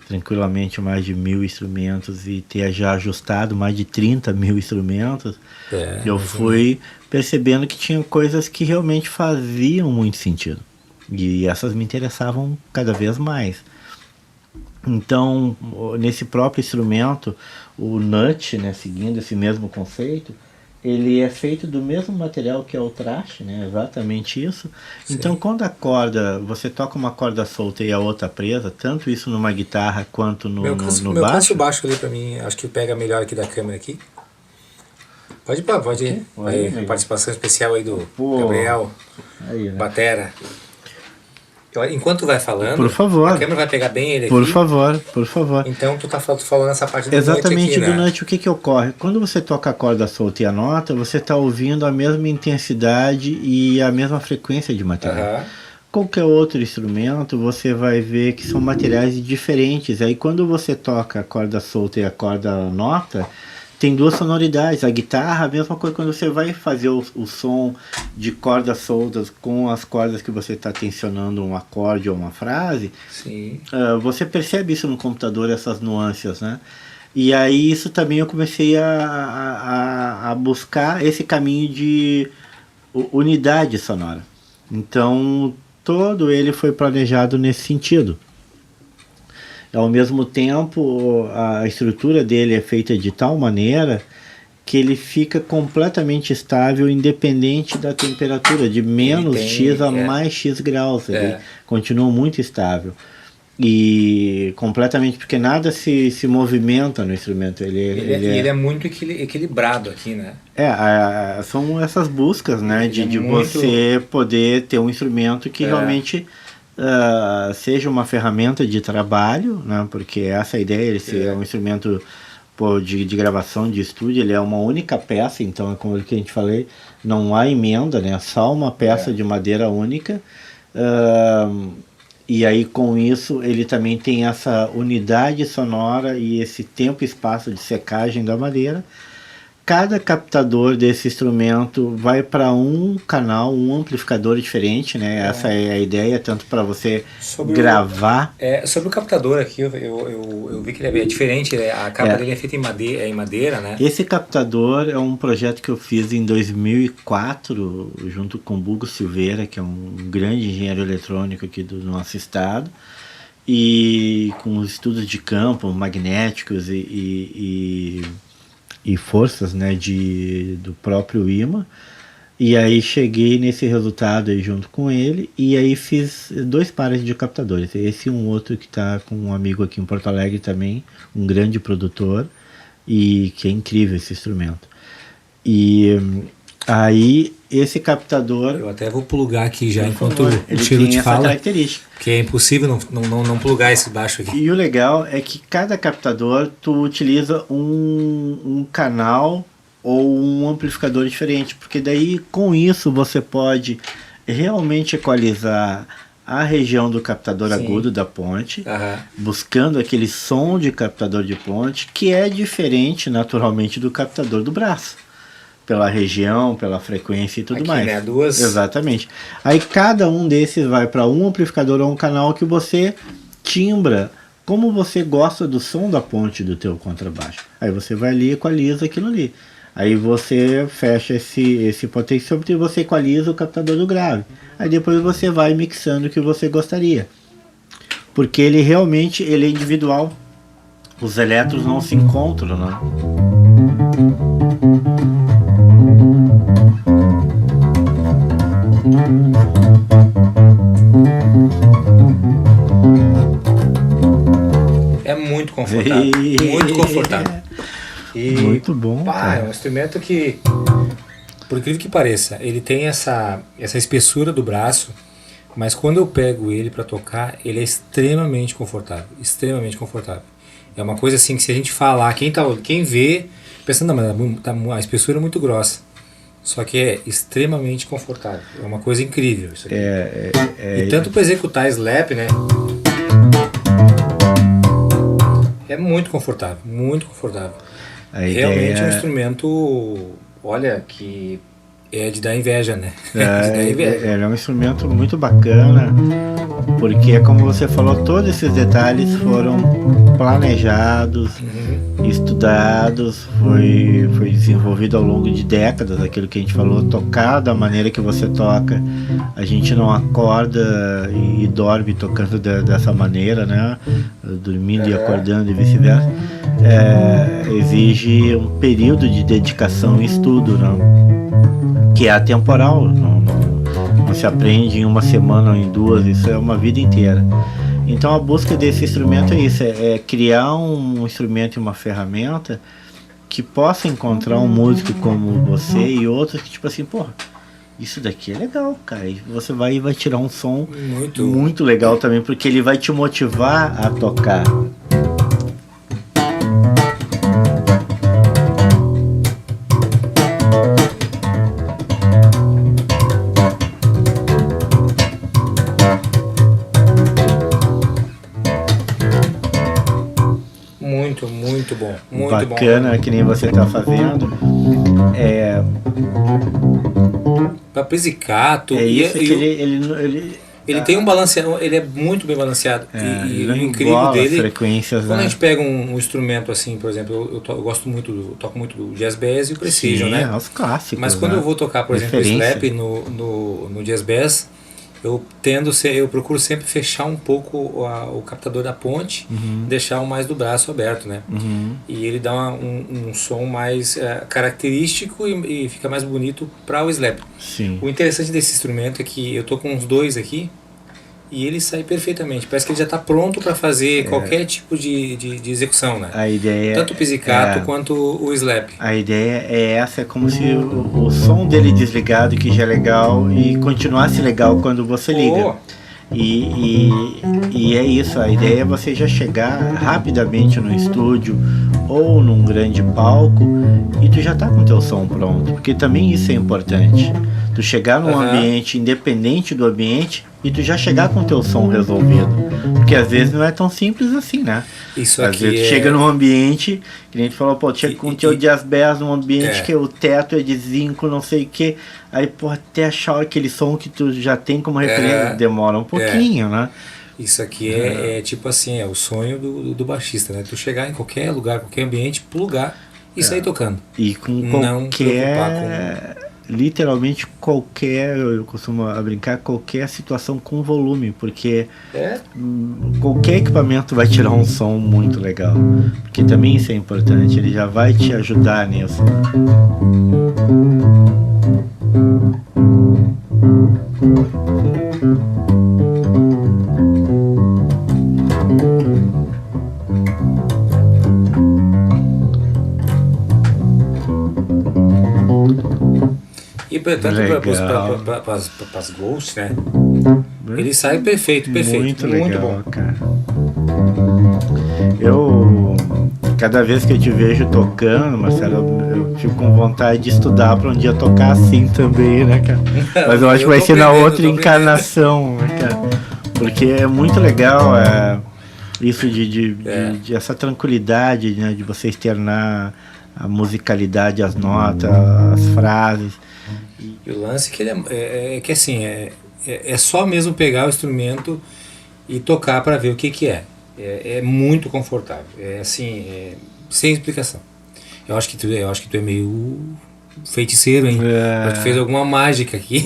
tranquilamente mais de 1.000 instrumentos e ter já ajustado mais de 30.000 instrumentos. Eu fui percebendo que tinha coisas que realmente faziam muito sentido. E essas me interessavam cada vez mais. Então, nesse próprio instrumento, o nut, né, seguindo esse mesmo conceito, ele é feito do mesmo material que é o traste, né, exatamente isso. Sim. Então, quando a corda, você toca uma corda solta e a outra presa, tanto isso numa guitarra quanto no baixo. Meu canso baixo ali pra mim, acho que pega melhor aqui da câmera aqui. Pode ir. Aí, participação especial aí do Gabriel, aí, né? Batera. Enquanto vai falando, por favor, a câmera vai pegar bem ele aqui. Por favor. Então tu tá falando essa parte do exatamente nut aqui, do nut, o que ocorre? Quando você toca a corda solta e a nota, você está ouvindo a mesma intensidade e a mesma frequência de material. Qualquer outro instrumento, você vai ver que são materiais diferentes. Aí quando você toca a corda solta e a corda nota, tem duas sonoridades. A guitarra, a mesma coisa, quando você vai fazer o som de cordas soltas com as cordas que você está tensionando um acorde ou uma frase, você percebe isso no computador, essas nuances, né? E aí isso também eu comecei a buscar esse caminho de unidade sonora. Então, todo ele foi planejado nesse sentido. Ao mesmo tempo, a estrutura dele é feita de tal maneira que ele fica completamente estável, independente da temperatura, de menos X a mais X graus. Ele continua muito estável. E completamente, porque nada se movimenta no instrumento. Ele é muito equilibrado aqui, né? São essas buscas, né, de você poder ter um instrumento que realmente... seja uma ferramenta de trabalho, né, porque essa é a ideia, ele ser um instrumento de gravação de estúdio, ele é uma única peça, então é como o que a gente falei, não há emenda, né, só uma peça de madeira única, e aí com isso ele também tem essa unidade sonora e esse tempo e espaço de secagem da madeira. Cada captador desse instrumento vai para um canal, um amplificador diferente, né? Essa é a ideia, tanto para você gravar. Sobre o captador aqui, eu vi que ele é diferente, a capa dele é feita em madeira, né? Esse captador é um projeto que eu fiz em 2004, junto com o Bugo Silveira, que é um grande engenheiro eletrônico aqui do nosso estado, e com estudos de campo magnéticos e forças, né, do próprio imã, e aí cheguei nesse resultado aí junto com ele, e aí fiz 2 pares de captadores, esse e um outro que está com um amigo aqui em Porto Alegre também, um grande produtor, e que é incrível esse instrumento. E aí esse captador... Eu até vou plugar aqui já enquanto o Tilo te fala, característica. Que é impossível não plugar esse baixo aqui. E o legal é que cada captador tu utiliza um canal ou um amplificador diferente, porque daí com isso você pode realmente equalizar a região do captador agudo da ponte, buscando aquele som de captador de ponte que é diferente naturalmente do captador do braço, pela região, pela frequência e tudo mais. Né, duas... Exatamente. Aí cada um desses vai para um amplificador ou um canal que você timbra como você gosta do som da ponte do teu contrabaixo. Aí você vai ali e equaliza aquilo ali. Aí você fecha esse potenciômetro e você equaliza o captador do grave. Aí depois você vai mixando o que você gostaria. Porque ele realmente é individual. Os elétrons não se encontram, né? É muito confortável. Muito confortável. E, muito bom. É um instrumento que, por incrível que pareça, ele tem essa espessura do braço, mas quando eu pego ele para tocar, ele é extremamente confortável. Extremamente confortável. É uma coisa assim que se a gente falar, quem vê, pensando, não, mas a espessura é muito grossa. Só que é extremamente confortável. É uma coisa incrível isso aqui. E tanto para executar slap, né? É muito confortável, muito confortável. Realmente é um instrumento, olha, que é de dar inveja, né? Ele é um instrumento muito bacana, porque como você falou, todos esses detalhes foram planejados, estudados, foi desenvolvido ao longo de décadas, aquilo que a gente falou, tocar da maneira que você toca. A gente não acorda e dorme tocando dessa maneira, né? Dormindo e acordando e vice-versa. Exige um período de dedicação e estudo, né? Que é atemporal, não se aprende em uma semana ou em duas, isso é uma vida inteira. Então a busca desse instrumento é isso, é criar um instrumento e uma ferramenta que possa encontrar um músico como você e outros que tipo assim, porra, isso daqui é legal, cara, e você vai tirar um som muito legal também, porque ele vai te motivar a tocar. Muito bom, muito bacana, bom. Que nem você tá fazendo. Para pizzicato. Isso que ele tem um balanceado, ele é muito bem balanceado. E o incrível dele, frequências, quando a gente pega um instrumento assim, por exemplo, eu gosto muito, toco muito do jazz bass e o precision, sim, né? Os clássicos. Mas quando eu vou tocar, por exemplo, o slap no jazz bass, eu procuro sempre fechar um pouco o captador da ponte, deixar o mais do braço aberto, né? E ele dá um som mais característico e fica mais bonito para o slap. Sim. O interessante desse instrumento é que eu tô com uns dois aqui e ele sai perfeitamente. Parece que ele já está pronto para fazer qualquer tipo de execução, né? A ideia tanto o pizzicato quanto o slap. A ideia é como se o som dele desligado, que já é legal, e continuasse legal quando você liga. E é isso, a ideia é você já chegar rapidamente no estúdio ou num grande palco e tu já tá com teu som pronto, porque também isso é importante. Tu chegar num ambiente, independente do ambiente, e tu já chegar com teu som resolvido. Porque às vezes não é tão simples assim, né? Isso às aqui vezes tu chega num ambiente, que a gente falou, pô, chega com o teu jazz bass num ambiente que o teto é de zinco, não sei o que, aí pô, até achar aquele som que tu já tem como referência, demora um pouquinho, né? Isso aqui é tipo assim, é o sonho do baixista, né? Tu chegar em qualquer lugar, qualquer ambiente, plugar e sair tocando. E com não literalmente qualquer, eu costumo brincar, qualquer situação com volume, porque qualquer equipamento vai tirar um som muito legal, porque também isso é importante, ele já vai te ajudar nisso. E tanto para as Ghosts, né? Ele sai perfeito. Muito legal, bom. Cara. Cada vez que eu te vejo tocando, Marcelo, eu fico com vontade de estudar para um dia tocar assim também, né, cara? Mas eu acho que vai ser na outra encarnação, né, cara? Porque é muito legal isso de essa tranquilidade, né, de você externar a musicalidade, as notas, as frases. E o lance que ele é que assim, é só mesmo pegar o instrumento e tocar para ver o que é. É muito confortável. É assim, sem explicação. Eu acho que tu é meio feiticeiro, hein? Tu fez alguma mágica aqui.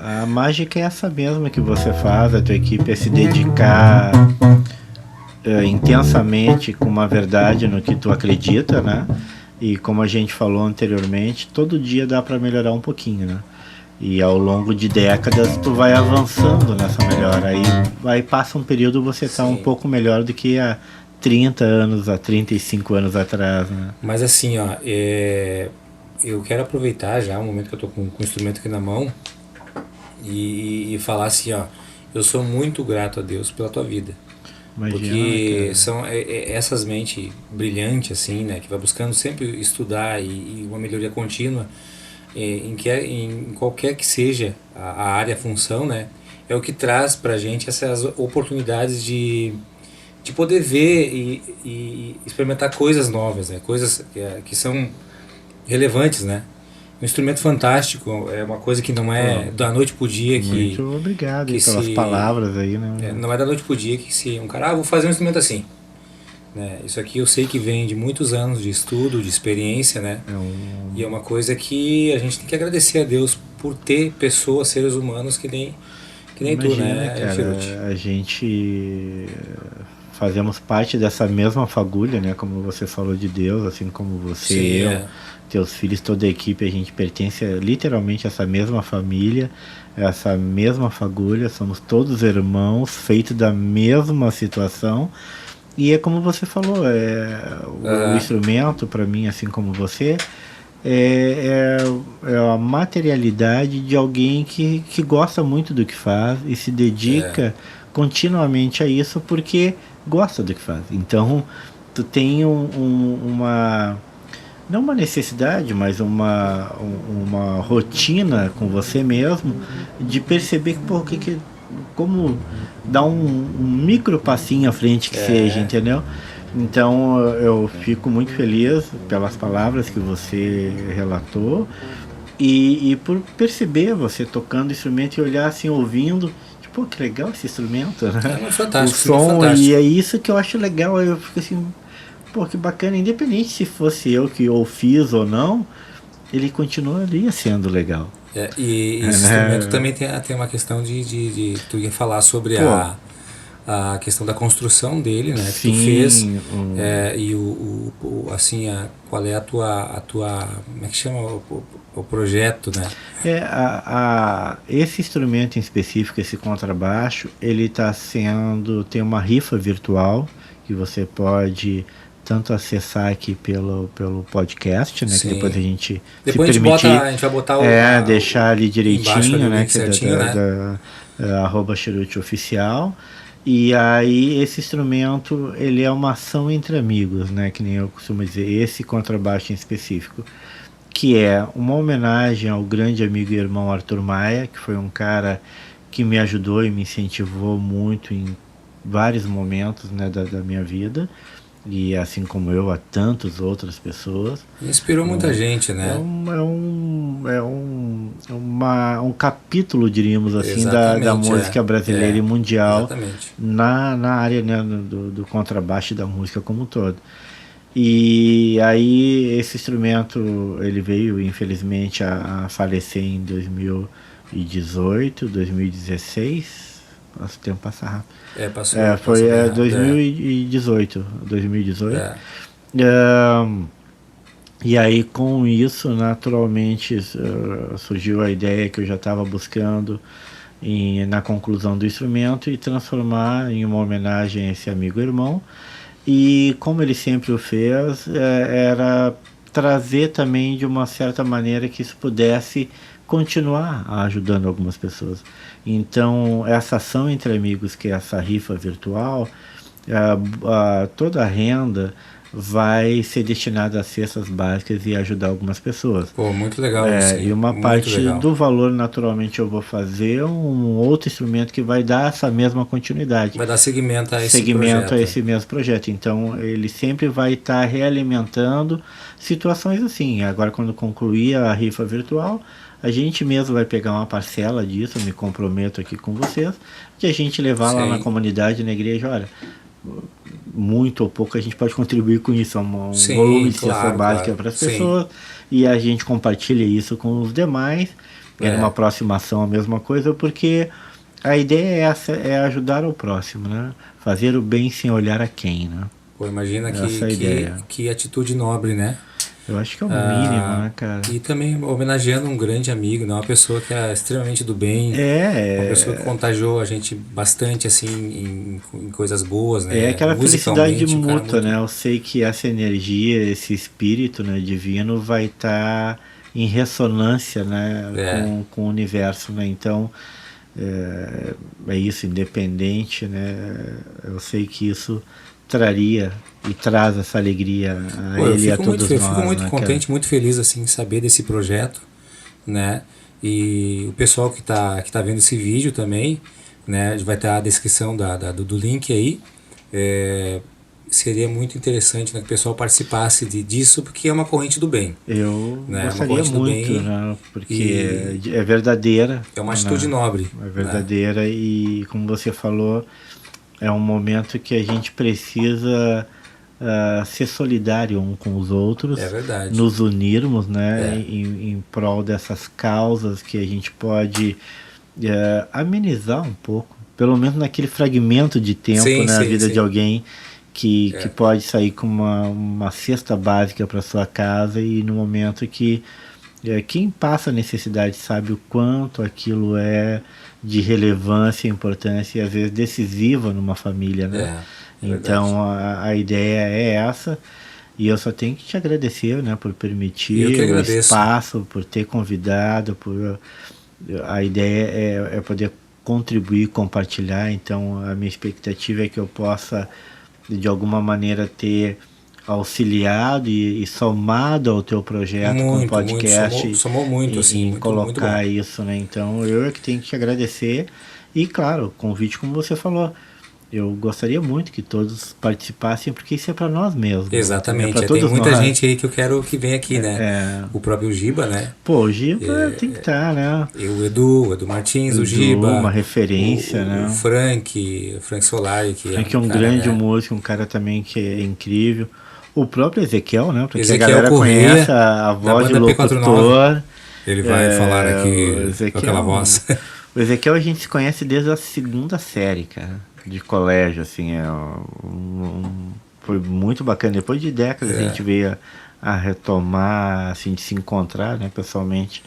A mágica é essa mesma que você faz, a tua equipe é se dedicar intensamente com uma verdade no que tu acredita, né? E como a gente falou anteriormente, todo dia dá para melhorar um pouquinho, né? E ao longo de décadas tu vai avançando nessa melhora. Aí passa um período você tá um pouco melhor do que há 30 anos, há 35 anos atrás, né? Mas assim, ó, eu quero aproveitar já o momento que eu tô com o instrumento aqui na mão e falar assim, ó, eu sou muito grato a Deus pela tua vida. Imagina, porque cara. são essas mentes brilhantes, assim, né? Que vai buscando sempre estudar e uma melhoria contínua em qualquer que seja a área, a função, né? É o que traz pra gente essas oportunidades de poder ver e experimentar coisas novas, né? Coisas que são relevantes, né? Um instrumento fantástico, é uma coisa que não Pô, é da noite pro dia muito obrigado aí que pelas se... palavras aí, né? não é da noite pro dia que se um cara, vou fazer um instrumento assim, né? Isso aqui eu sei que vem de muitos anos de estudo, de experiência, né? É E é um, uma coisa que a gente tem que agradecer a Deus por ter pessoas, seres humanos que nem tu, Imagina, né, Firuti? cara, a gente fazemos parte dessa mesma fagulha, né? Como você falou de Deus, assim como você, Sim, eu, teus filhos, toda a equipe, a gente pertence literalmente a essa mesma família, essa mesma fagulha, somos todos irmãos, feitos da mesma situação. E é como você falou, o Aham, instrumento, para mim, assim como você, é a materialidade de alguém que gosta muito do que faz e se dedica continuamente a isso porque gosta do que faz. Então, tu tem uma, não uma necessidade, mas uma rotina com você mesmo de perceber que, pô, como dar um micro passinho à frente que seja, entendeu? Então eu fico muito feliz pelas palavras que você relatou e por perceber você tocando instrumento e olhar assim, ouvindo, tipo, pô, que legal esse instrumento, né? é O fantástico, instrumento som, e fantástico. é isso que eu acho legal. Eu fico assim, pô, que bacana, independente se fosse eu que ou fiz ou não, ele continuaria sendo legal. E esse instrumento Né? também tem uma questão tu ia falar sobre Pô, a questão da construção dele, né, que tu fez, sim, e assim, qual é a tua, como é que chama o projeto, né? esse instrumento em específico, esse contrabaixo, ele está tem uma rifa virtual que você pode tanto acessar aqui pelo podcast, né, que depois a Sim. gente, se Depois permitir, a gente vai botar deixar ali embaixo ali direitinho, o né, link que é certinho, né? arroba Cherute Oficial. E aí esse instrumento, ele é uma ação entre amigos, né, que nem eu costumo dizer, esse contrabaixo em específico, que é uma homenagem ao grande amigo e irmão Arthur Maia, que foi um cara que me ajudou e me incentivou muito em vários momentos, né, da minha vida, e assim como eu, a tantas outras pessoas. Inspirou muita Um, gente, né? um capítulo, diríamos assim, da Exatamente, música brasileira e mundial exatamente. na área, né, do contrabaixo e da música como um todo. E aí esse instrumento ele veio infelizmente a falecer em 2018, 2016. Nossa, o tempo passa rápido. Passou bem rápido, 2018, 2018. é. E aí com isso naturalmente surgiu a ideia que eu já estava buscando na conclusão do instrumento e transformar em uma homenagem a esse amigo irmão. E como ele sempre o fez, era trazer também de uma certa maneira que isso pudesse continuar ajudando algumas pessoas. Então, essa ação entre amigos, que é essa rifa virtual, toda a renda vai ser destinada a cestas básicas e ajudar algumas pessoas. Pô, muito legal isso E aí, uma muito parte legal. do valor, naturalmente, eu vou fazer um outro instrumento que vai dar essa mesma continuidade, Vai dar seguimento a esse segmento a projeto. esse mesmo projeto. Então, ele sempre vai estar realimentando situações assim. Agora, quando concluir a rifa virtual, a gente mesmo vai pegar uma parcela disso, eu me comprometo aqui com vocês, de a gente levar lá na Sim, comunidade, na igreja, olha, muito ou pouco a gente pode contribuir com isso, um volume sim, de cesta claro, básica claro. para as Sim, pessoas, e a gente compartilha isso com os demais, numa próxima ação a mesma coisa, porque a ideia é essa, é ajudar o próximo, né? Fazer o bem sem olhar a quem, né? Pô, imagina Essa é a ideia. que atitude nobre, né? Eu acho que é o mínimo, Ah, né, cara? e também homenageando um grande amigo, né? Uma pessoa que é extremamente do bem, uma pessoa que É, contagiou a gente bastante, assim, em coisas boas, é né? aquela felicidade Musicalmente, um cara mútua, muito... né? Eu sei que essa energia, esse espírito, né, divino vai estar em ressonância, né, É, com o universo, né? Então, é isso, independente, né? Eu sei que isso traria e traz essa alegria a ele e a todos nós. Eu fico muito né, contente, cara? muito feliz assim, em saber desse projeto, né? E o pessoal que tá vendo esse vídeo também, né? Vai estar a descrição do link aí. Seria muito interessante, né, que o pessoal participasse disso, porque é uma corrente do bem. Eu Né? gostaria uma corrente muito, do bem, né? Porque é verdadeira. É uma atitude nobre. É verdadeira, né? E como você falou, é um momento que a gente precisa ser solidário um com os outros. É verdade. Nos unirmos, né? Em prol dessas causas que a gente pode amenizar um pouco. Pelo menos naquele fragmento de tempo na vida de alguém que pode sair com uma cesta básica para sua casa, e no momento que quem passa necessidade sabe o quanto aquilo é de relevância, importância e às vezes decisiva numa família, né? Então a ideia é essa, e eu só tenho que te agradecer, né, por permitir o espaço, por ter convidado, a ideia é poder contribuir, compartilhar. Então a minha expectativa é que eu possa de alguma maneira ter auxiliado e somado ao teu projeto com o podcast, somou muito, assim, em colocar isso, né? Então eu é que tenho que te agradecer, e claro, o convite, como você falou, eu gostaria muito que todos participassem, porque isso é para nós mesmos. Exatamente. Tem muita gente aí que eu quero que venha aqui, né? O próprio Giba, né? Pô, o Giba tem que estar, né? O Edu Martins, o Giba. Uma referência, né? O Frank Solari. Frank é um grande músico, um cara também que é incrível. O próprio Ezequiel, né? Porque Ezequiel a galera Corrêa, conhece a voz de locutor. Ele vai falar aqui com aquela voz. O Ezequiel a gente se conhece desde a 2ª série, cara, de colégio, assim, foi muito bacana. Depois de décadas a gente veio a retomar, assim, de se encontrar, né, pessoalmente.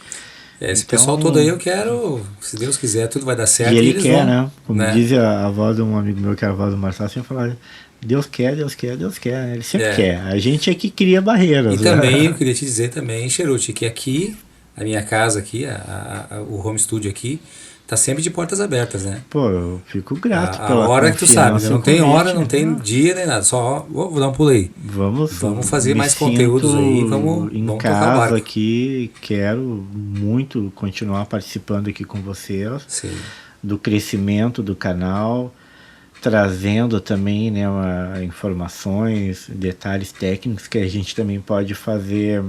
Esse pessoal todo aí eu quero, se Deus quiser, tudo vai dar certo. E ele quer, né? Como diz a voz de um amigo meu, que é a voz do Marcelo, sempre fala: Deus quer, Deus quer, Deus quer. Ele sempre quer. A gente é que cria barreiras. E também, eu queria te dizer também, Cheruti, que aqui, a minha casa aqui, o home studio aqui, tá sempre de portas abertas, né? Pô, eu fico grato pela hora que tu sabe, não tem hora, não tem dia nem nada, só vou dar um pulo aí. Vamos fazer mais conteúdos aí, vamos tocar barco. Aqui, quero muito continuar participando aqui com vocês. Sim. Do crescimento do canal, trazendo também, né, informações, detalhes técnicos que a gente também pode fazer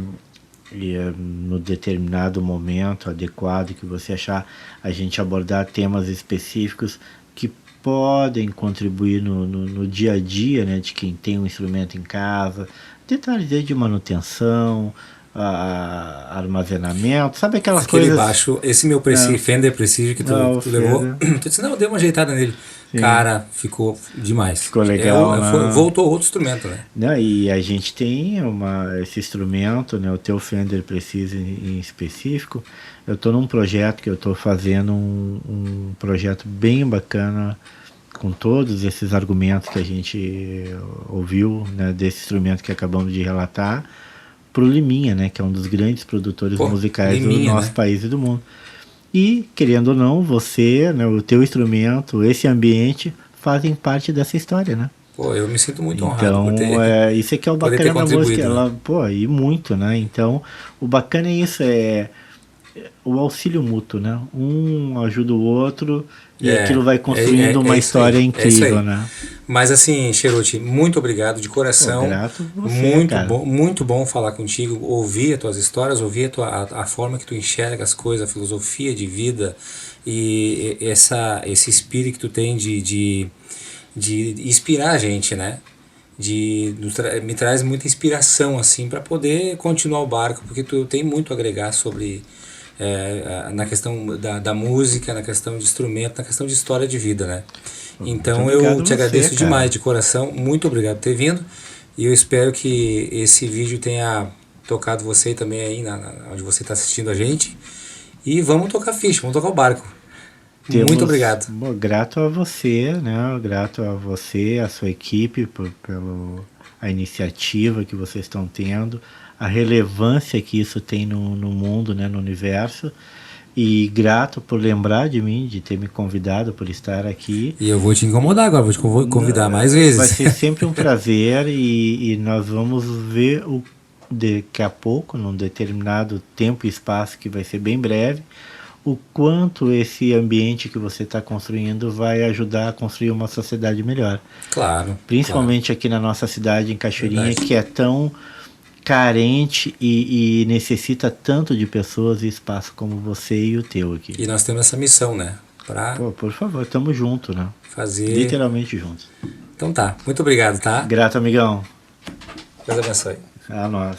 no determinado momento adequado que você achar, a gente abordar temas específicos que podem contribuir no dia a dia, né, de quem tem um instrumento em casa, detalhes de manutenção, armazenamento, sabe aquelas coisas. Baixo, esse meu Fender Precision que tu levou, tu disse, não, deu uma ajeitada nele. Sim. Cara, ficou demais. Ficou legal. Voltou outro instrumento, né? E a gente tem esse instrumento, né, o teu Fender Precision em específico. Eu estou num projeto que eu estou fazendo, um projeto bem bacana, com todos esses argumentos que a gente ouviu, né, desse instrumento que acabamos de relatar, pro Liminha, né, que é um dos grandes produtores musicais do nosso país e do mundo. E, querendo ou não, você, né, o teu instrumento, esse ambiente, fazem parte dessa história, né? Pô, eu me sinto muito honrado. Então, isso é que é o bacana da música. Ela, e muito, né? Então, o bacana é isso, o auxílio mútuo, né? Um ajuda o outro e aquilo vai construindo uma história incrível, né? Mas assim, Cheruti, muito obrigado de coração. Grato a você, muito bom falar contigo, ouvir as tuas histórias, ouvir a forma que tu enxerga as coisas, a filosofia de vida e esse espírito que tu tem de inspirar a gente, né? Me traz muita inspiração assim para poder continuar o barco, porque tu tem muito a agregar sobre na questão da música, na questão de instrumento, na questão de história de vida, né? Então eu te agradeço demais de coração, muito obrigado por ter vindo, e eu espero que esse vídeo tenha tocado você também aí onde você está assistindo a gente, e vamos tocar ficha, vamos tocar o barco. Muito obrigado. Grato a você, né? Grato a você, a sua equipe pela iniciativa que vocês estão tendo, a relevância que isso tem no mundo, né, no universo. E grato por lembrar de mim, de ter me convidado, por estar aqui. E eu vou te incomodar agora, vou te convidar mais vezes. Vai ser sempre um prazer e nós vamos ver daqui a pouco, num determinado tempo e espaço que vai ser bem breve, o quanto esse ambiente que você está construindo vai ajudar a construir uma sociedade melhor. Claro. Principalmente aqui na nossa cidade, em Cachoeirinha, que é tão carente e necessita tanto de pessoas e espaço como você e o teu aqui. E nós temos essa missão, né? Por favor, estamos juntos, né? Fazer... Literalmente juntos. Então tá, muito obrigado, tá? Grato, amigão. Deus abençoe. A nós.